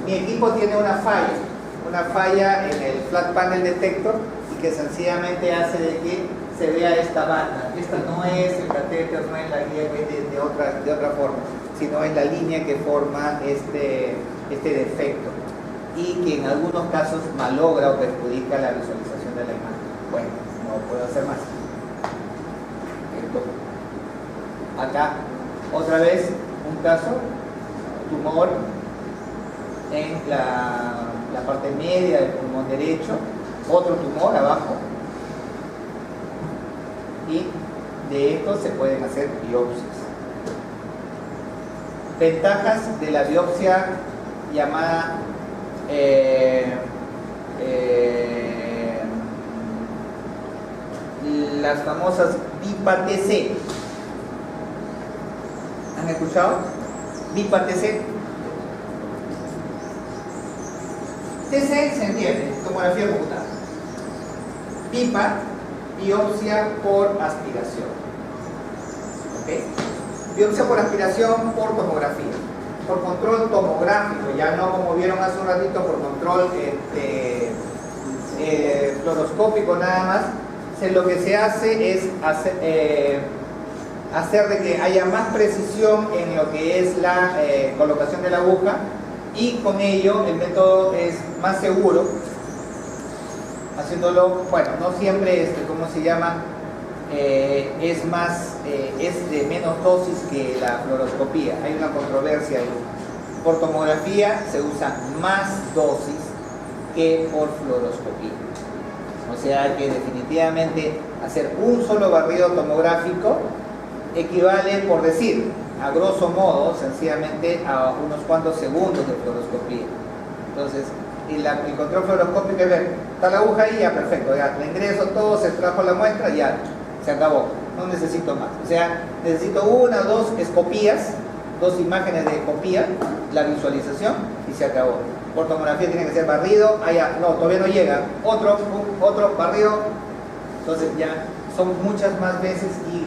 Mi equipo tiene una falla en el flat panel detector y que sencillamente hace de que se vea esta banda. Esta no es el catéter, no es la guía que es de otra forma, sino es la línea que forma este defecto y que en algunos casos malogra o perjudica la visualización de la imagen. Bueno, no puedo hacer más. Acá, otra vez, un caso, tumor en la parte media del pulmón derecho, otro tumor abajo, y de esto se pueden hacer biopsias. Ventajas de la biopsia llamada las famosas BIPA-TC. ¿Han escuchado? BIPA-TC. TC se entiende, tomografía computada. BIPA, biopsia por aspiración. ¿Ok? Biopsia por aspiración por tomografía. Por control tomográfico, ya no como vieron hace un ratito, por control fluoroscópico nada más. Lo que se hace es hacer de que haya más precisión en lo que es la colocación de la aguja, y con ello el método es más seguro, haciéndolo, bueno, no siempre ¿cómo se llama? Es de menos dosis que la fluoroscopía. Hay una controversia ahí. Por tomografía se usa más dosis que por fluoroscopía. O sea que definitivamente hacer un solo barrido tomográfico equivale, por decir, a grosso modo, sencillamente a unos cuantos segundos de fluoroscopía. Entonces, el control fluoroscópico es ver, está la aguja ahí, ya perfecto, ya le ingreso todo, se extrajo la muestra, ya, se acabó, no necesito más. O sea, necesito una o dos escopías, dos imágenes de copia, la visualización, y se acabó. Por tomografía tiene que ser barrido, allá, no, todavía no llega, otro barrido, entonces ya son muchas más veces y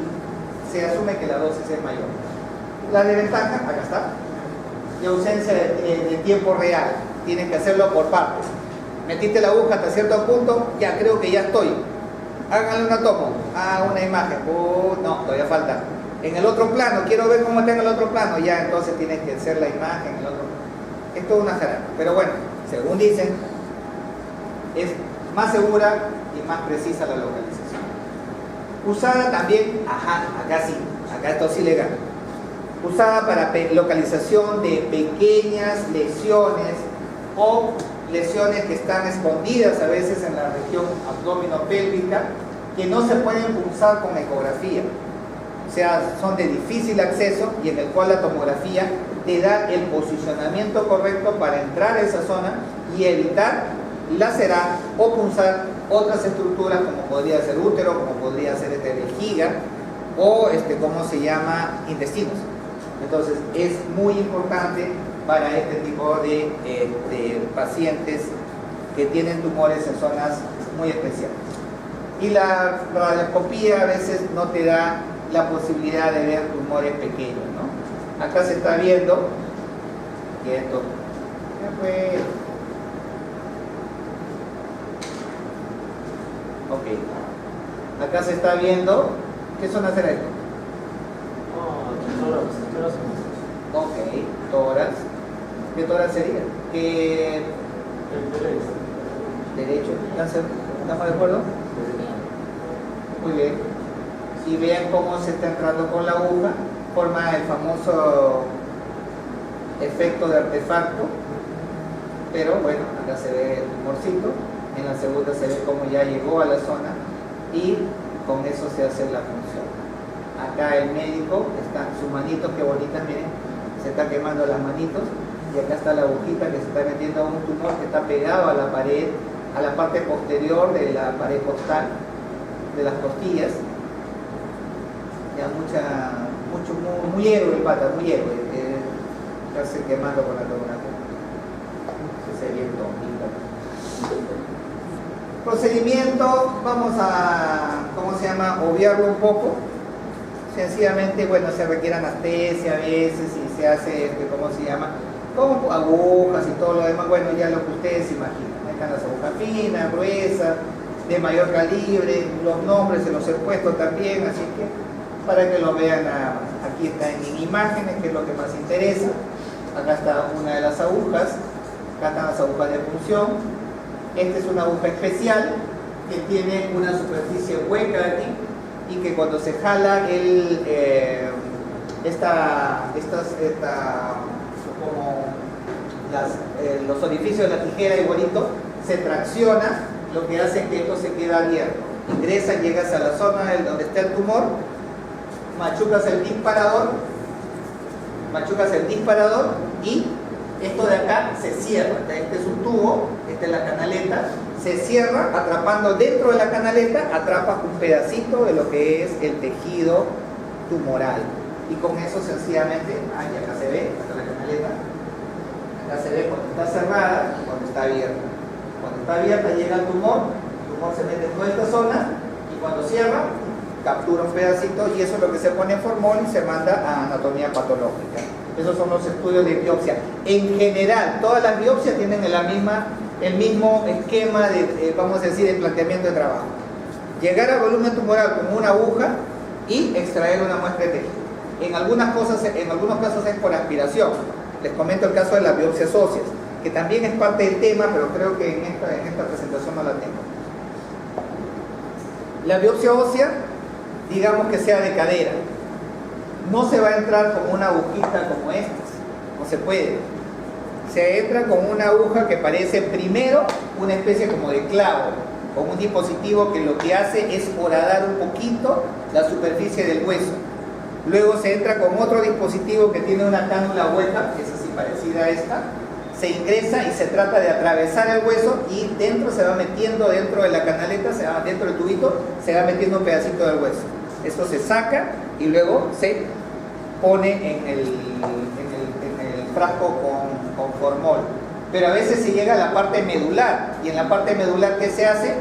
se asume que la dosis es mayor. La desventaja, acá está, la ausencia de tiempo real, tienes que hacerlo por partes. Metiste la aguja hasta cierto punto, ya creo que ya estoy. Háganle una toma, una imagen, no, todavía falta. En el otro plano, quiero ver cómo está en el otro plano, ya entonces tienes que hacer la imagen, el otro. Es toda una jarana, pero bueno, según dicen, es más segura y más precisa la localización. Usada también, acá sí, acá esto sí legal. Usada para localización de pequeñas lesiones o lesiones que están escondidas a veces en la región abdominopélvica, que no se pueden punzar con ecografía. O sea, son de difícil acceso y en el cual la tomografía te da el posicionamiento correcto para entrar a esa zona y evitar lacerar o punzar otras estructuras, como podría ser útero, como podría ser vejiga o ¿cómo se llama? Intestinos. Entonces es muy importante para este tipo de pacientes que tienen tumores en zonas muy especiales. Y la radioscopía a veces no te da la posibilidad de ver tumores pequeños, ¿no? Acá se está viendo que esto acá se está viendo, ¿qué zona será esto? Tórax. ¿Qué tórax sería? ¿Qué derecho? ¿Estamos de acuerdo? Muy bien. Y vean cómo se está entrando con la aguja, forma el famoso efecto de artefacto, pero bueno, acá se ve el tumorcito, en la segunda se ve cómo ya llegó a la zona y con eso se hace la función. Acá el médico, está sus manitos, qué bonitas, miren, se está quemando las manitos, y acá está la agujita que se está metiendo a un tumor que está pegado a la pared, a la parte posterior de la pared costal, de las costillas. Ya muy héroe el pata, muy héroe, estarse quemando con la tomografía. Se ve bien tontito. Procedimiento, vamos a, ¿cómo se llama? Obviarlo un poco. Sencillamente, bueno, se requiere anestesia a veces y se hace, ¿cómo se llama? Con agujas y todo lo demás, bueno, ya lo que ustedes imaginan. Ahí están las agujas finas, gruesas, de mayor calibre, los nombres se los he puesto también, así que para que lo vean nada más. Aquí está en imágenes, que es lo que más interesa. Acá está una de las agujas, acá están las agujas de punción. Esta es una aguja especial que tiene una superficie hueca aquí y que cuando se jala como los orificios de la tijera igualito, se tracciona, lo que hace que esto se quede abierto. Ingresa, llegas a la zona donde está el tumor, machucas el disparador machucas el disparador y esto de acá se cierra. Este es un tubo, esta es la canaleta, se cierra atrapando dentro de la canaleta, atrapas un pedacito de lo que es el tejido tumoral. Y con eso sencillamente, acá se ve, acá está la canaleta, acá se ve cuando está cerrada y cuando está abierta. Cuando está abierta llega el tumor se mete en toda esta zona y cuando cierra, captura un pedacito y eso es lo que se pone en formol y se manda a anatomía patológica. Esos son los estudios de biopsia. En general, todas las biopsias tienen el mismo esquema de, vamos a decir, de planteamiento de trabajo. Llegar al volumen tumoral con una aguja y extraer una muestra de tejido. En algunos casos es por aspiración. Les comento el caso de las biopsias óseas, que también es parte del tema, pero creo que en esta presentación no la tengo. La biopsia ósea, digamos que sea de cadera. No se va a entrar con una agujita como estas, no se puede. Se entra con una aguja que parece primero una especie como de clavo, con un dispositivo que lo que hace es horadar un poquito la superficie del hueso. Luego se entra con otro dispositivo que tiene una cánula hueca, que es así parecida a esta, se ingresa y se trata de atravesar el hueso y dentro se va metiendo, dentro de la canaleta, dentro del tubito, se va metiendo un pedacito del hueso. Esto se saca y luego se pone en el frasco con formol. Pero a veces se llega a la parte medular y en la parte medular, ¿qué se hace?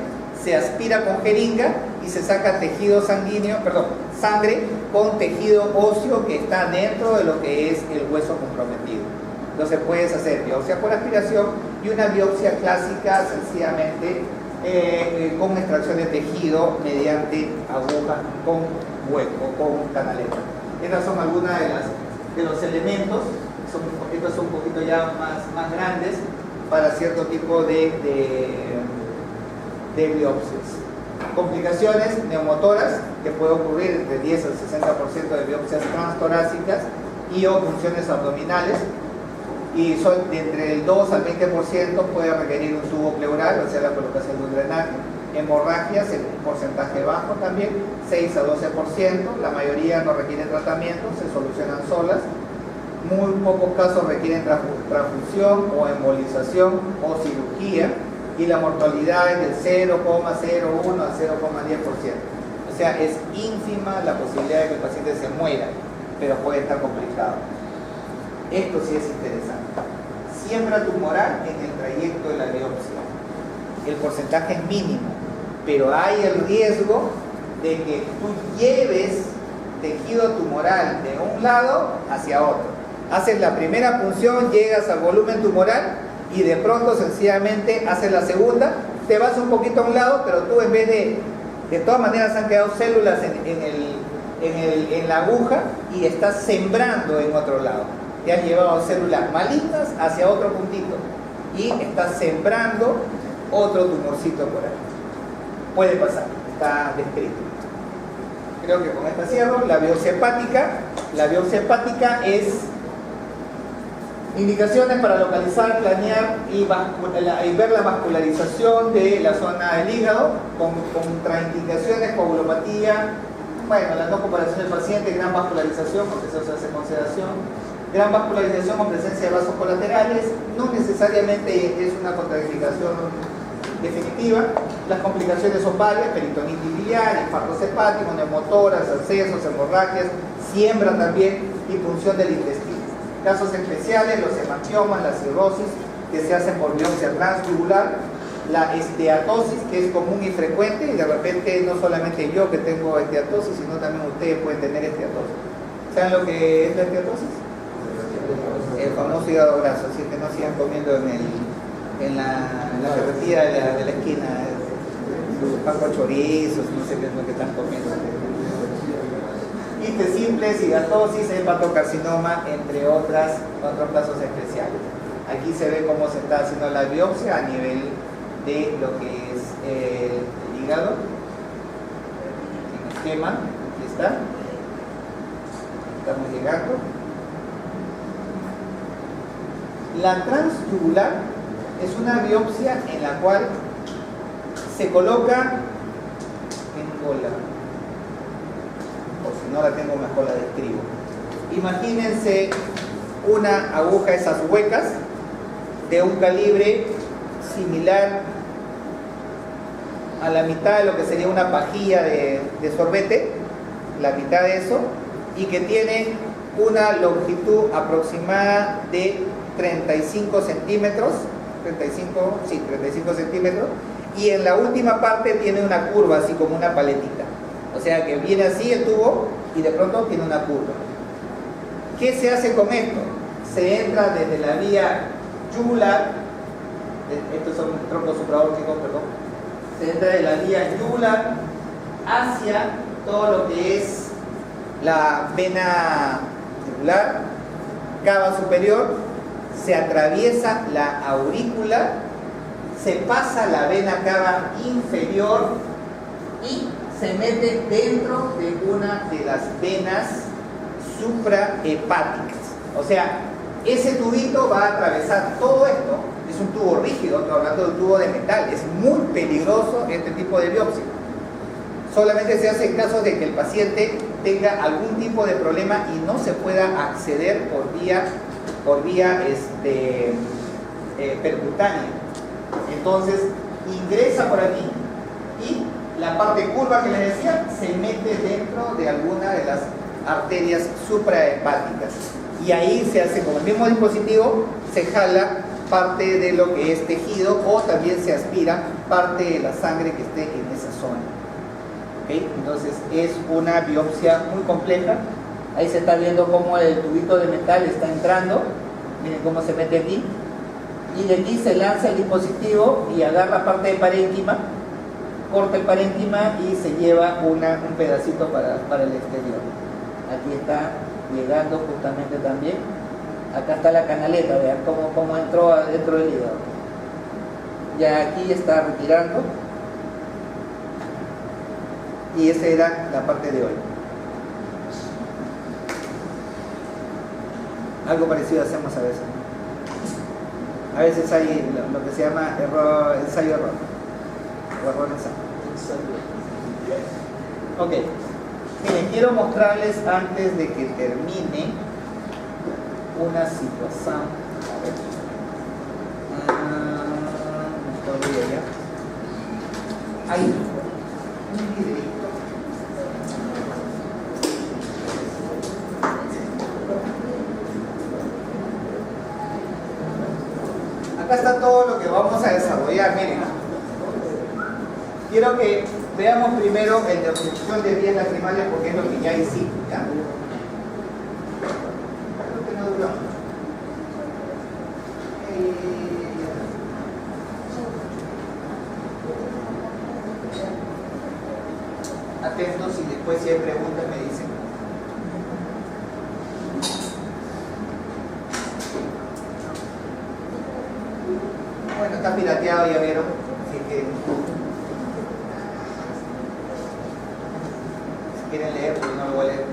Se aspira con jeringa y se saca tejido sanguíneo, sangre con tejido óseo que está dentro de lo que es el hueso comprometido. Entonces puedes hacer biopsia por aspiración y una biopsia clásica sencillamente con extracción de tejido mediante aguja con hueco, con canaleta. Estas son algunas de los elementos, estos son un poquito ya más grandes para cierto tipo de biopsias. Complicaciones neumotoras que puede ocurrir entre 10 al 60% de biopsias transtorácicas y o funciones abdominales. Y son de entre el 2 al 20% puede requerir un tubo pleural, o sea, la colocación de un drenaje. Hemorragias en un porcentaje bajo también, 6 a 12%, la mayoría no requieren tratamiento, se solucionan solas. Muy pocos casos requieren transfusión o embolización o cirugía y la mortalidad es del 0,01 a 0,10%. O sea, es ínfima la posibilidad de que el paciente se muera, pero puede estar complicado. Esto sí es interesante. Siembra tumoral en el trayecto de la biopsia. El porcentaje es mínimo, pero hay el riesgo de que tú lleves tejido tumoral de un lado hacia otro. Haces la primera punción, llegas al volumen tumoral y de pronto sencillamente haces la segunda, te vas un poquito a un lado, pero tú en vez de todas maneras han quedado células en la aguja y estás sembrando en otro lado. Te has llevado células malignas hacia otro puntito y estás sembrando otro tumorcito por ahí. Puede pasar, está descrito. Creo que con esta cierro. La biopsia hepática. La biopsia hepática es indicaciones para localizar, planear y ver la vascularización de la zona del hígado con contraindicaciones, coagulopatía, la no comparación del paciente, gran vascularización, porque eso se hace consideración. Gran vascularización con presencia de vasos colaterales, no necesariamente es una contraindicación definitiva. Las complicaciones son varias: peritonitis biliar, infartos hepáticos, neumotoras, abscesos, hemorragias, siembra también y punción del intestino. Casos especiales: los hemangiomas, la cirrosis, que se hacen por biopsia transtubular, la esteatosis, que es común y frecuente, y de repente no solamente yo que tengo esteatosis, sino también ustedes pueden tener esteatosis. ¿Saben lo que es la esteatosis? El famoso hígado graso, así que no sigan comiendo en la ferretería de la esquina, paco chorizos, no sé qué es lo que están comiendo. Quistes simples, hidatosis, hepatocarcinoma, entre otros casos especiales. Aquí se ve cómo se está haciendo la biopsia a nivel de lo que es el hígado. En esquema, aquí está. Estamos llegando. La transtubular es una biopsia en la cual se coloca en cola, o si no la tengo mejor la describo. Imagínense una aguja, esas huecas, de un calibre similar a la mitad de lo que sería una pajilla de sorbete, la mitad de eso, y que tiene una longitud aproximada de 35 centímetros, 35 centímetros, y en la última parte tiene una curva, así como una paletita. O sea que viene así el tubo y de pronto tiene una curva. ¿Qué se hace con esto? Se entra desde la vía yugular, estos son troncos supraórticos, perdón, se entra de la vía yugular hacia todo lo que es la vena yugular, cava superior, se atraviesa la aurícula, se pasa la vena cava inferior y se mete dentro de una de las venas suprahepáticas. O sea, ese tubito va a atravesar todo esto. Es un tubo rígido, estoy hablando de un tubo de metal. Es muy peligroso este tipo de biopsia. Solamente se hace en caso de que el paciente tenga algún tipo de problema y no se pueda acceder por vía percutánea. Entonces ingresa por aquí y la parte curva que les decía se mete dentro de alguna de las arterias suprahepáticas, y ahí se hace con el mismo dispositivo, se jala parte de lo que es tejido o también se aspira parte de la sangre que esté en esa zona. ¿Okay? Entonces es una biopsia muy compleja. Ahí se está viendo cómo el tubito de metal está entrando, miren cómo se mete aquí, y de aquí se lanza el dispositivo y agarra parte de parénquima, corta el parénquima y se lleva un pedacito para el exterior. Aquí está llegando justamente también. Acá está la canaleta, vean cómo entró adentro del hígado. Ya aquí está retirando. Y esa era la parte de hoy. Algo parecido hacemos a veces. A veces hay lo que se llama ensayo-error. O error-ensayo. Ok. Miren, quiero mostrarles antes de que termine una situación. A ver. Todavía ya. Hay un videito. Acá está todo lo que vamos a desarrollar, miren. Quiero que veamos primero el de obstrucción de vías lacrimales porque es lo que ya hicimos, ¿ya? Creo que no duró. Atentos y después si hay preguntas me dicen. Bueno, está pirateado, ya vieron. Así que si quieren leer, pues no lo voy a leer.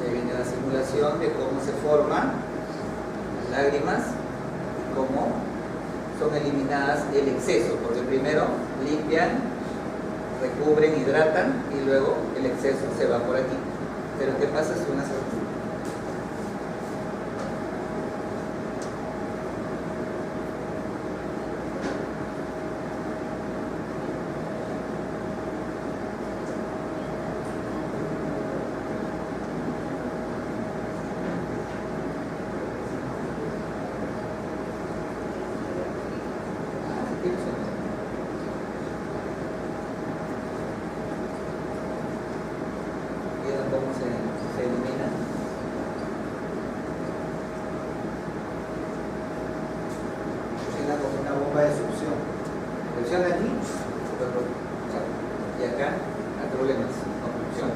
Ahí viene la simulación de cómo se forman lágrimas y cómo son eliminadas el exceso, porque primero limpian, recubren, hidratan y luego el exceso se va por aquí. Pero ¿qué pasa si una se cómo se elimina? Funciona como una bomba de succión. Presiona aquí, y acá hay problemas, obstrucción.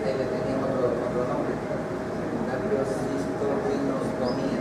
Ahí le tenían otro nombre. Gastrocistopinostomía.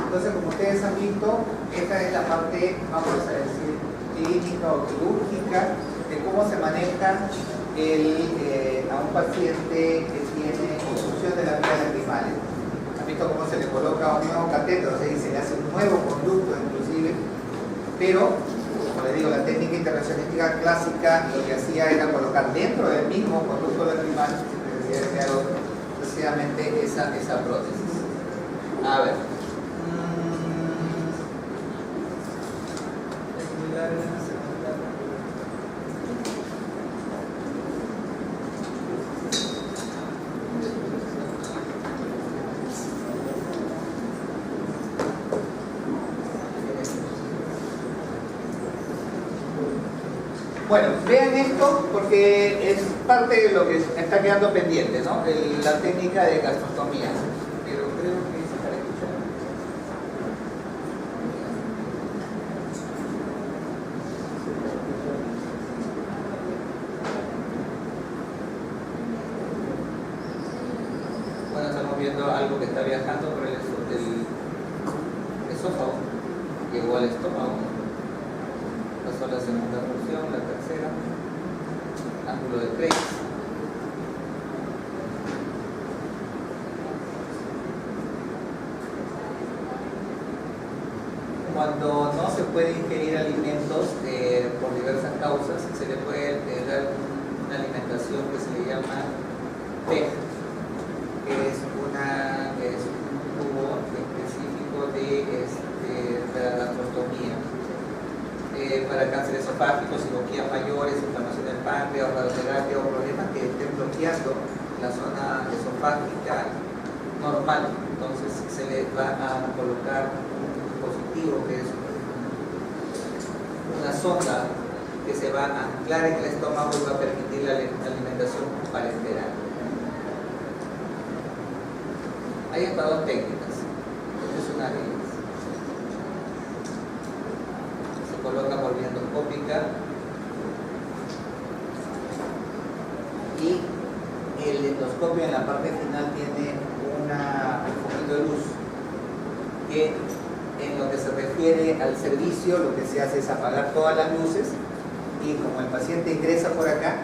Entonces, como ustedes han visto, esta es la parte, vamos a decir, clínica o quirúrgica de cómo se maneja a un paciente que tiene obstrucción de las vías lacrimales. Han visto cómo se le coloca un nuevo catéter, o sea, y se le hace un nuevo conducto inclusive, pero, como les digo, la técnica intervencionística clásica lo que hacía era colocar dentro del mismo conducto lacrimal, sin necesidad de crear precisamente esa prótesis. A ver. Bueno, vean esto porque es parte de lo que está quedando pendiente, ¿no? La técnica de gastrostomía. Pero creo que es para escuchar. Bueno, estamos viendo algo que está viajando por el esófago. Llegó al estómago. Pasó a la segunda porción, la tercera, ángulo de Krebs. Cuando no se puede ingerir alimentos por diversas causas, se le puede dar una alimentación que se le llama PEG, que es un tubo específico de la gastrostomía. Para cáncer esofágico, cirugías mayores, inflamación del páncreas, radioterapia o problemas que estén bloqueando la zona esofágica normal. Entonces se le va a colocar un dispositivo que es una sonda que se va a anclar en el estómago y va a permitir la alimentación parenteral. Hay hasta dos técnicas. Esta es una de ellas. Se coloca por vía endoscópica y el endoscopio en la parte final tiene un poquito de luz que en lo que se refiere al servicio lo que se hace es apagar todas las luces y como el paciente ingresa por acá,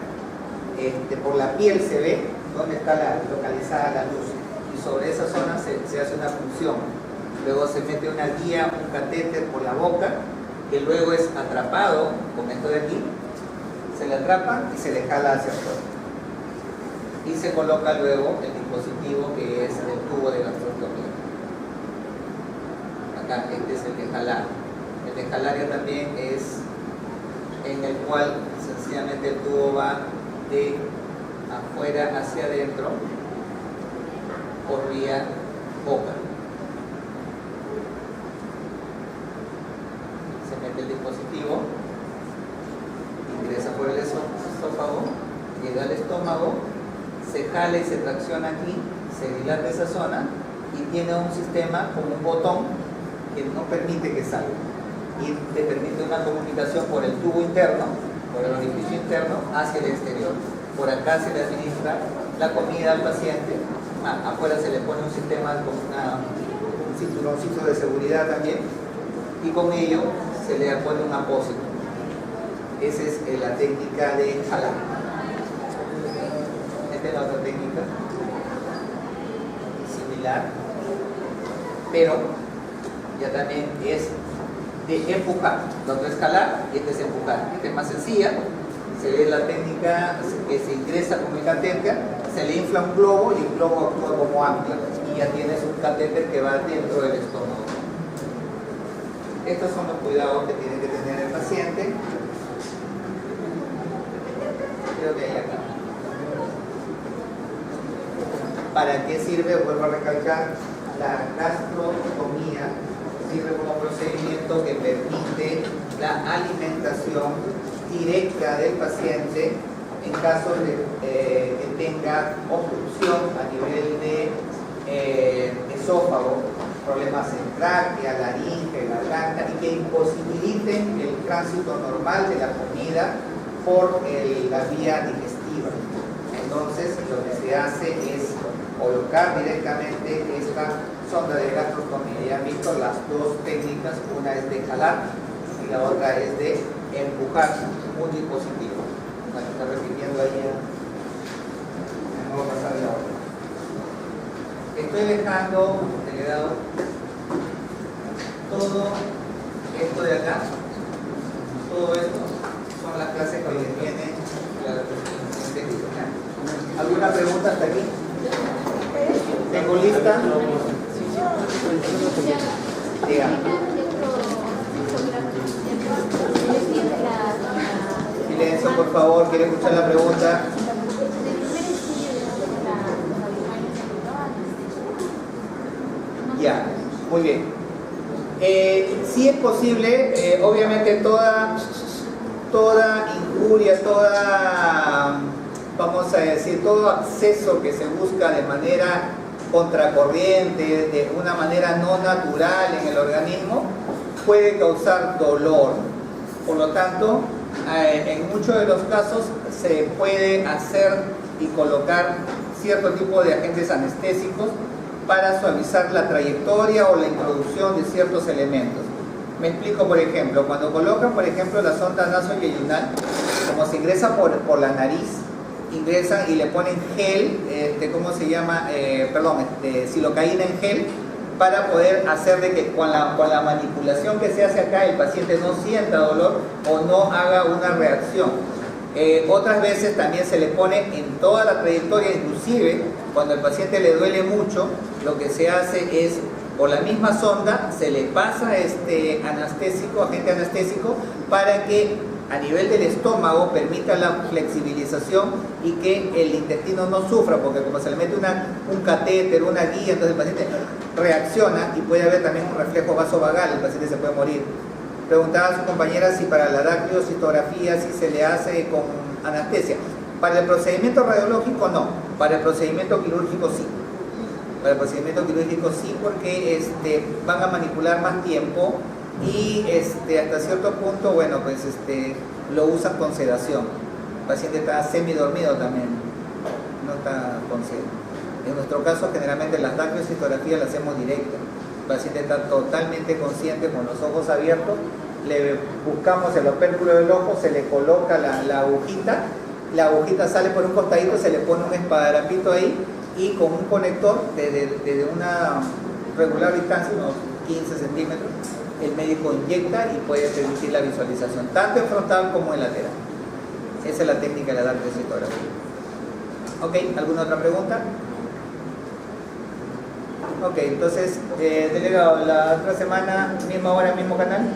por la piel se ve dónde está localizada la luz y sobre esa zona se hace una punción. Luego se mete una guía, un catéter por la boca que luego es atrapado con esto de aquí, se le atrapa y se le jala hacia afuera. Y se coloca luego el dispositivo que es el tubo de gastrostomía. Acá, este es el de jalar. El de jalaria también es en el cual sencillamente el tubo va de afuera hacia adentro por vía boca. Se mete el dispositivo, ingresa por el esófago, llega al estómago, se jala y se tracciona aquí, se dilata esa zona y tiene un sistema como un botón que no permite que salga y te permite una comunicación por el tubo interno, por el orificio interno hacia el exterior. Por acá se le administra la comida al paciente, afuera se le pone un sistema con un cinturoncito de seguridad también y con ello se le pone un apósito. Esa es la técnica de jalar. La otra técnica similar, pero ya también es de empujar. La otra es jalar y esta es empujar. Esta es más sencilla. Se ve la técnica que se ingresa con el catéter, se le infla un globo y el globo actúa como ancla y ya tienes un catéter que va dentro del estómago. Estos son los cuidados que tiene que tener el paciente. Creo que hay acá. ¿Para qué sirve? Vuelvo a recalcar, la gastrostomía sirve como procedimiento que permite la alimentación directa del paciente en caso de que tenga obstrucción a nivel de esófago, problemas en tráquea, laringe, garganta y que imposibiliten el tránsito normal de la comida por la vía digestiva. Entonces, lo que se hace es colocar directamente esta sonda de gastrostomía. Ya han visto las dos técnicas, una es de jalar y la otra es de empujar un dispositivo. Bueno, está repitiendo ahí no va a pasar la otra. Estoy dejando delegado todo esto de acá, todo esto son las clases que tienen la técnica. ¿Alguna pregunta hasta aquí? ¿Tengo lista? Diga. Silencio, por favor. ¿Quiere escuchar la pregunta? Ya, muy bien. Sí es posible, obviamente toda injuria, vamos a decir, todo acceso que se busca de manera contracorriente, de una manera no natural en el organismo, puede causar dolor. Por lo tanto, en muchos de los casos se puede hacer y colocar cierto tipo de agentes anestésicos para suavizar la trayectoria o la introducción de ciertos elementos. Me explico, por ejemplo, cuando colocan, por ejemplo, la sonda nasoyeyunal, como se ingresa por la nariz, ingresan y le ponen gel, ¿cómo se llama? Silocaína en gel, para poder hacer de que con la manipulación que se hace acá el paciente no sienta dolor o no haga una reacción. Otras veces también se le pone en toda la trayectoria, inclusive cuando el paciente le duele mucho, lo que se hace es, por la misma sonda, se le pasa agente anestésico, para que a nivel del estómago permita la flexibilización y que el intestino no sufra, porque como se le mete un catéter, una guía, entonces el paciente reacciona y puede haber también un reflejo vasovagal, el paciente se puede morir. Preguntaba a su compañera si para la dactilocitografía si se le hace con anestesia. Para el procedimiento radiológico no, para el procedimiento quirúrgico sí. Para el procedimiento quirúrgico sí, porque van a manipular más tiempo y hasta cierto punto, bueno, pues lo usan con sedación. El paciente está semidormido también, no está con sed. En nuestro caso, generalmente las dactilocitografías las hacemos directas. El paciente está totalmente consciente con los ojos abiertos, le buscamos el opérculo del ojo, se le coloca la agujita sale por un costadito, se le pone un esparadrapito ahí y con un conector desde una regular distancia, unos 15 centímetros, el médico inyecta y puede permitir la visualización, tanto en frontal como en lateral. Esa es la técnica de la dactilocitografía. Ok, ¿alguna otra pregunta? Ok, entonces, delegado, la otra semana, misma hora, mismo canal.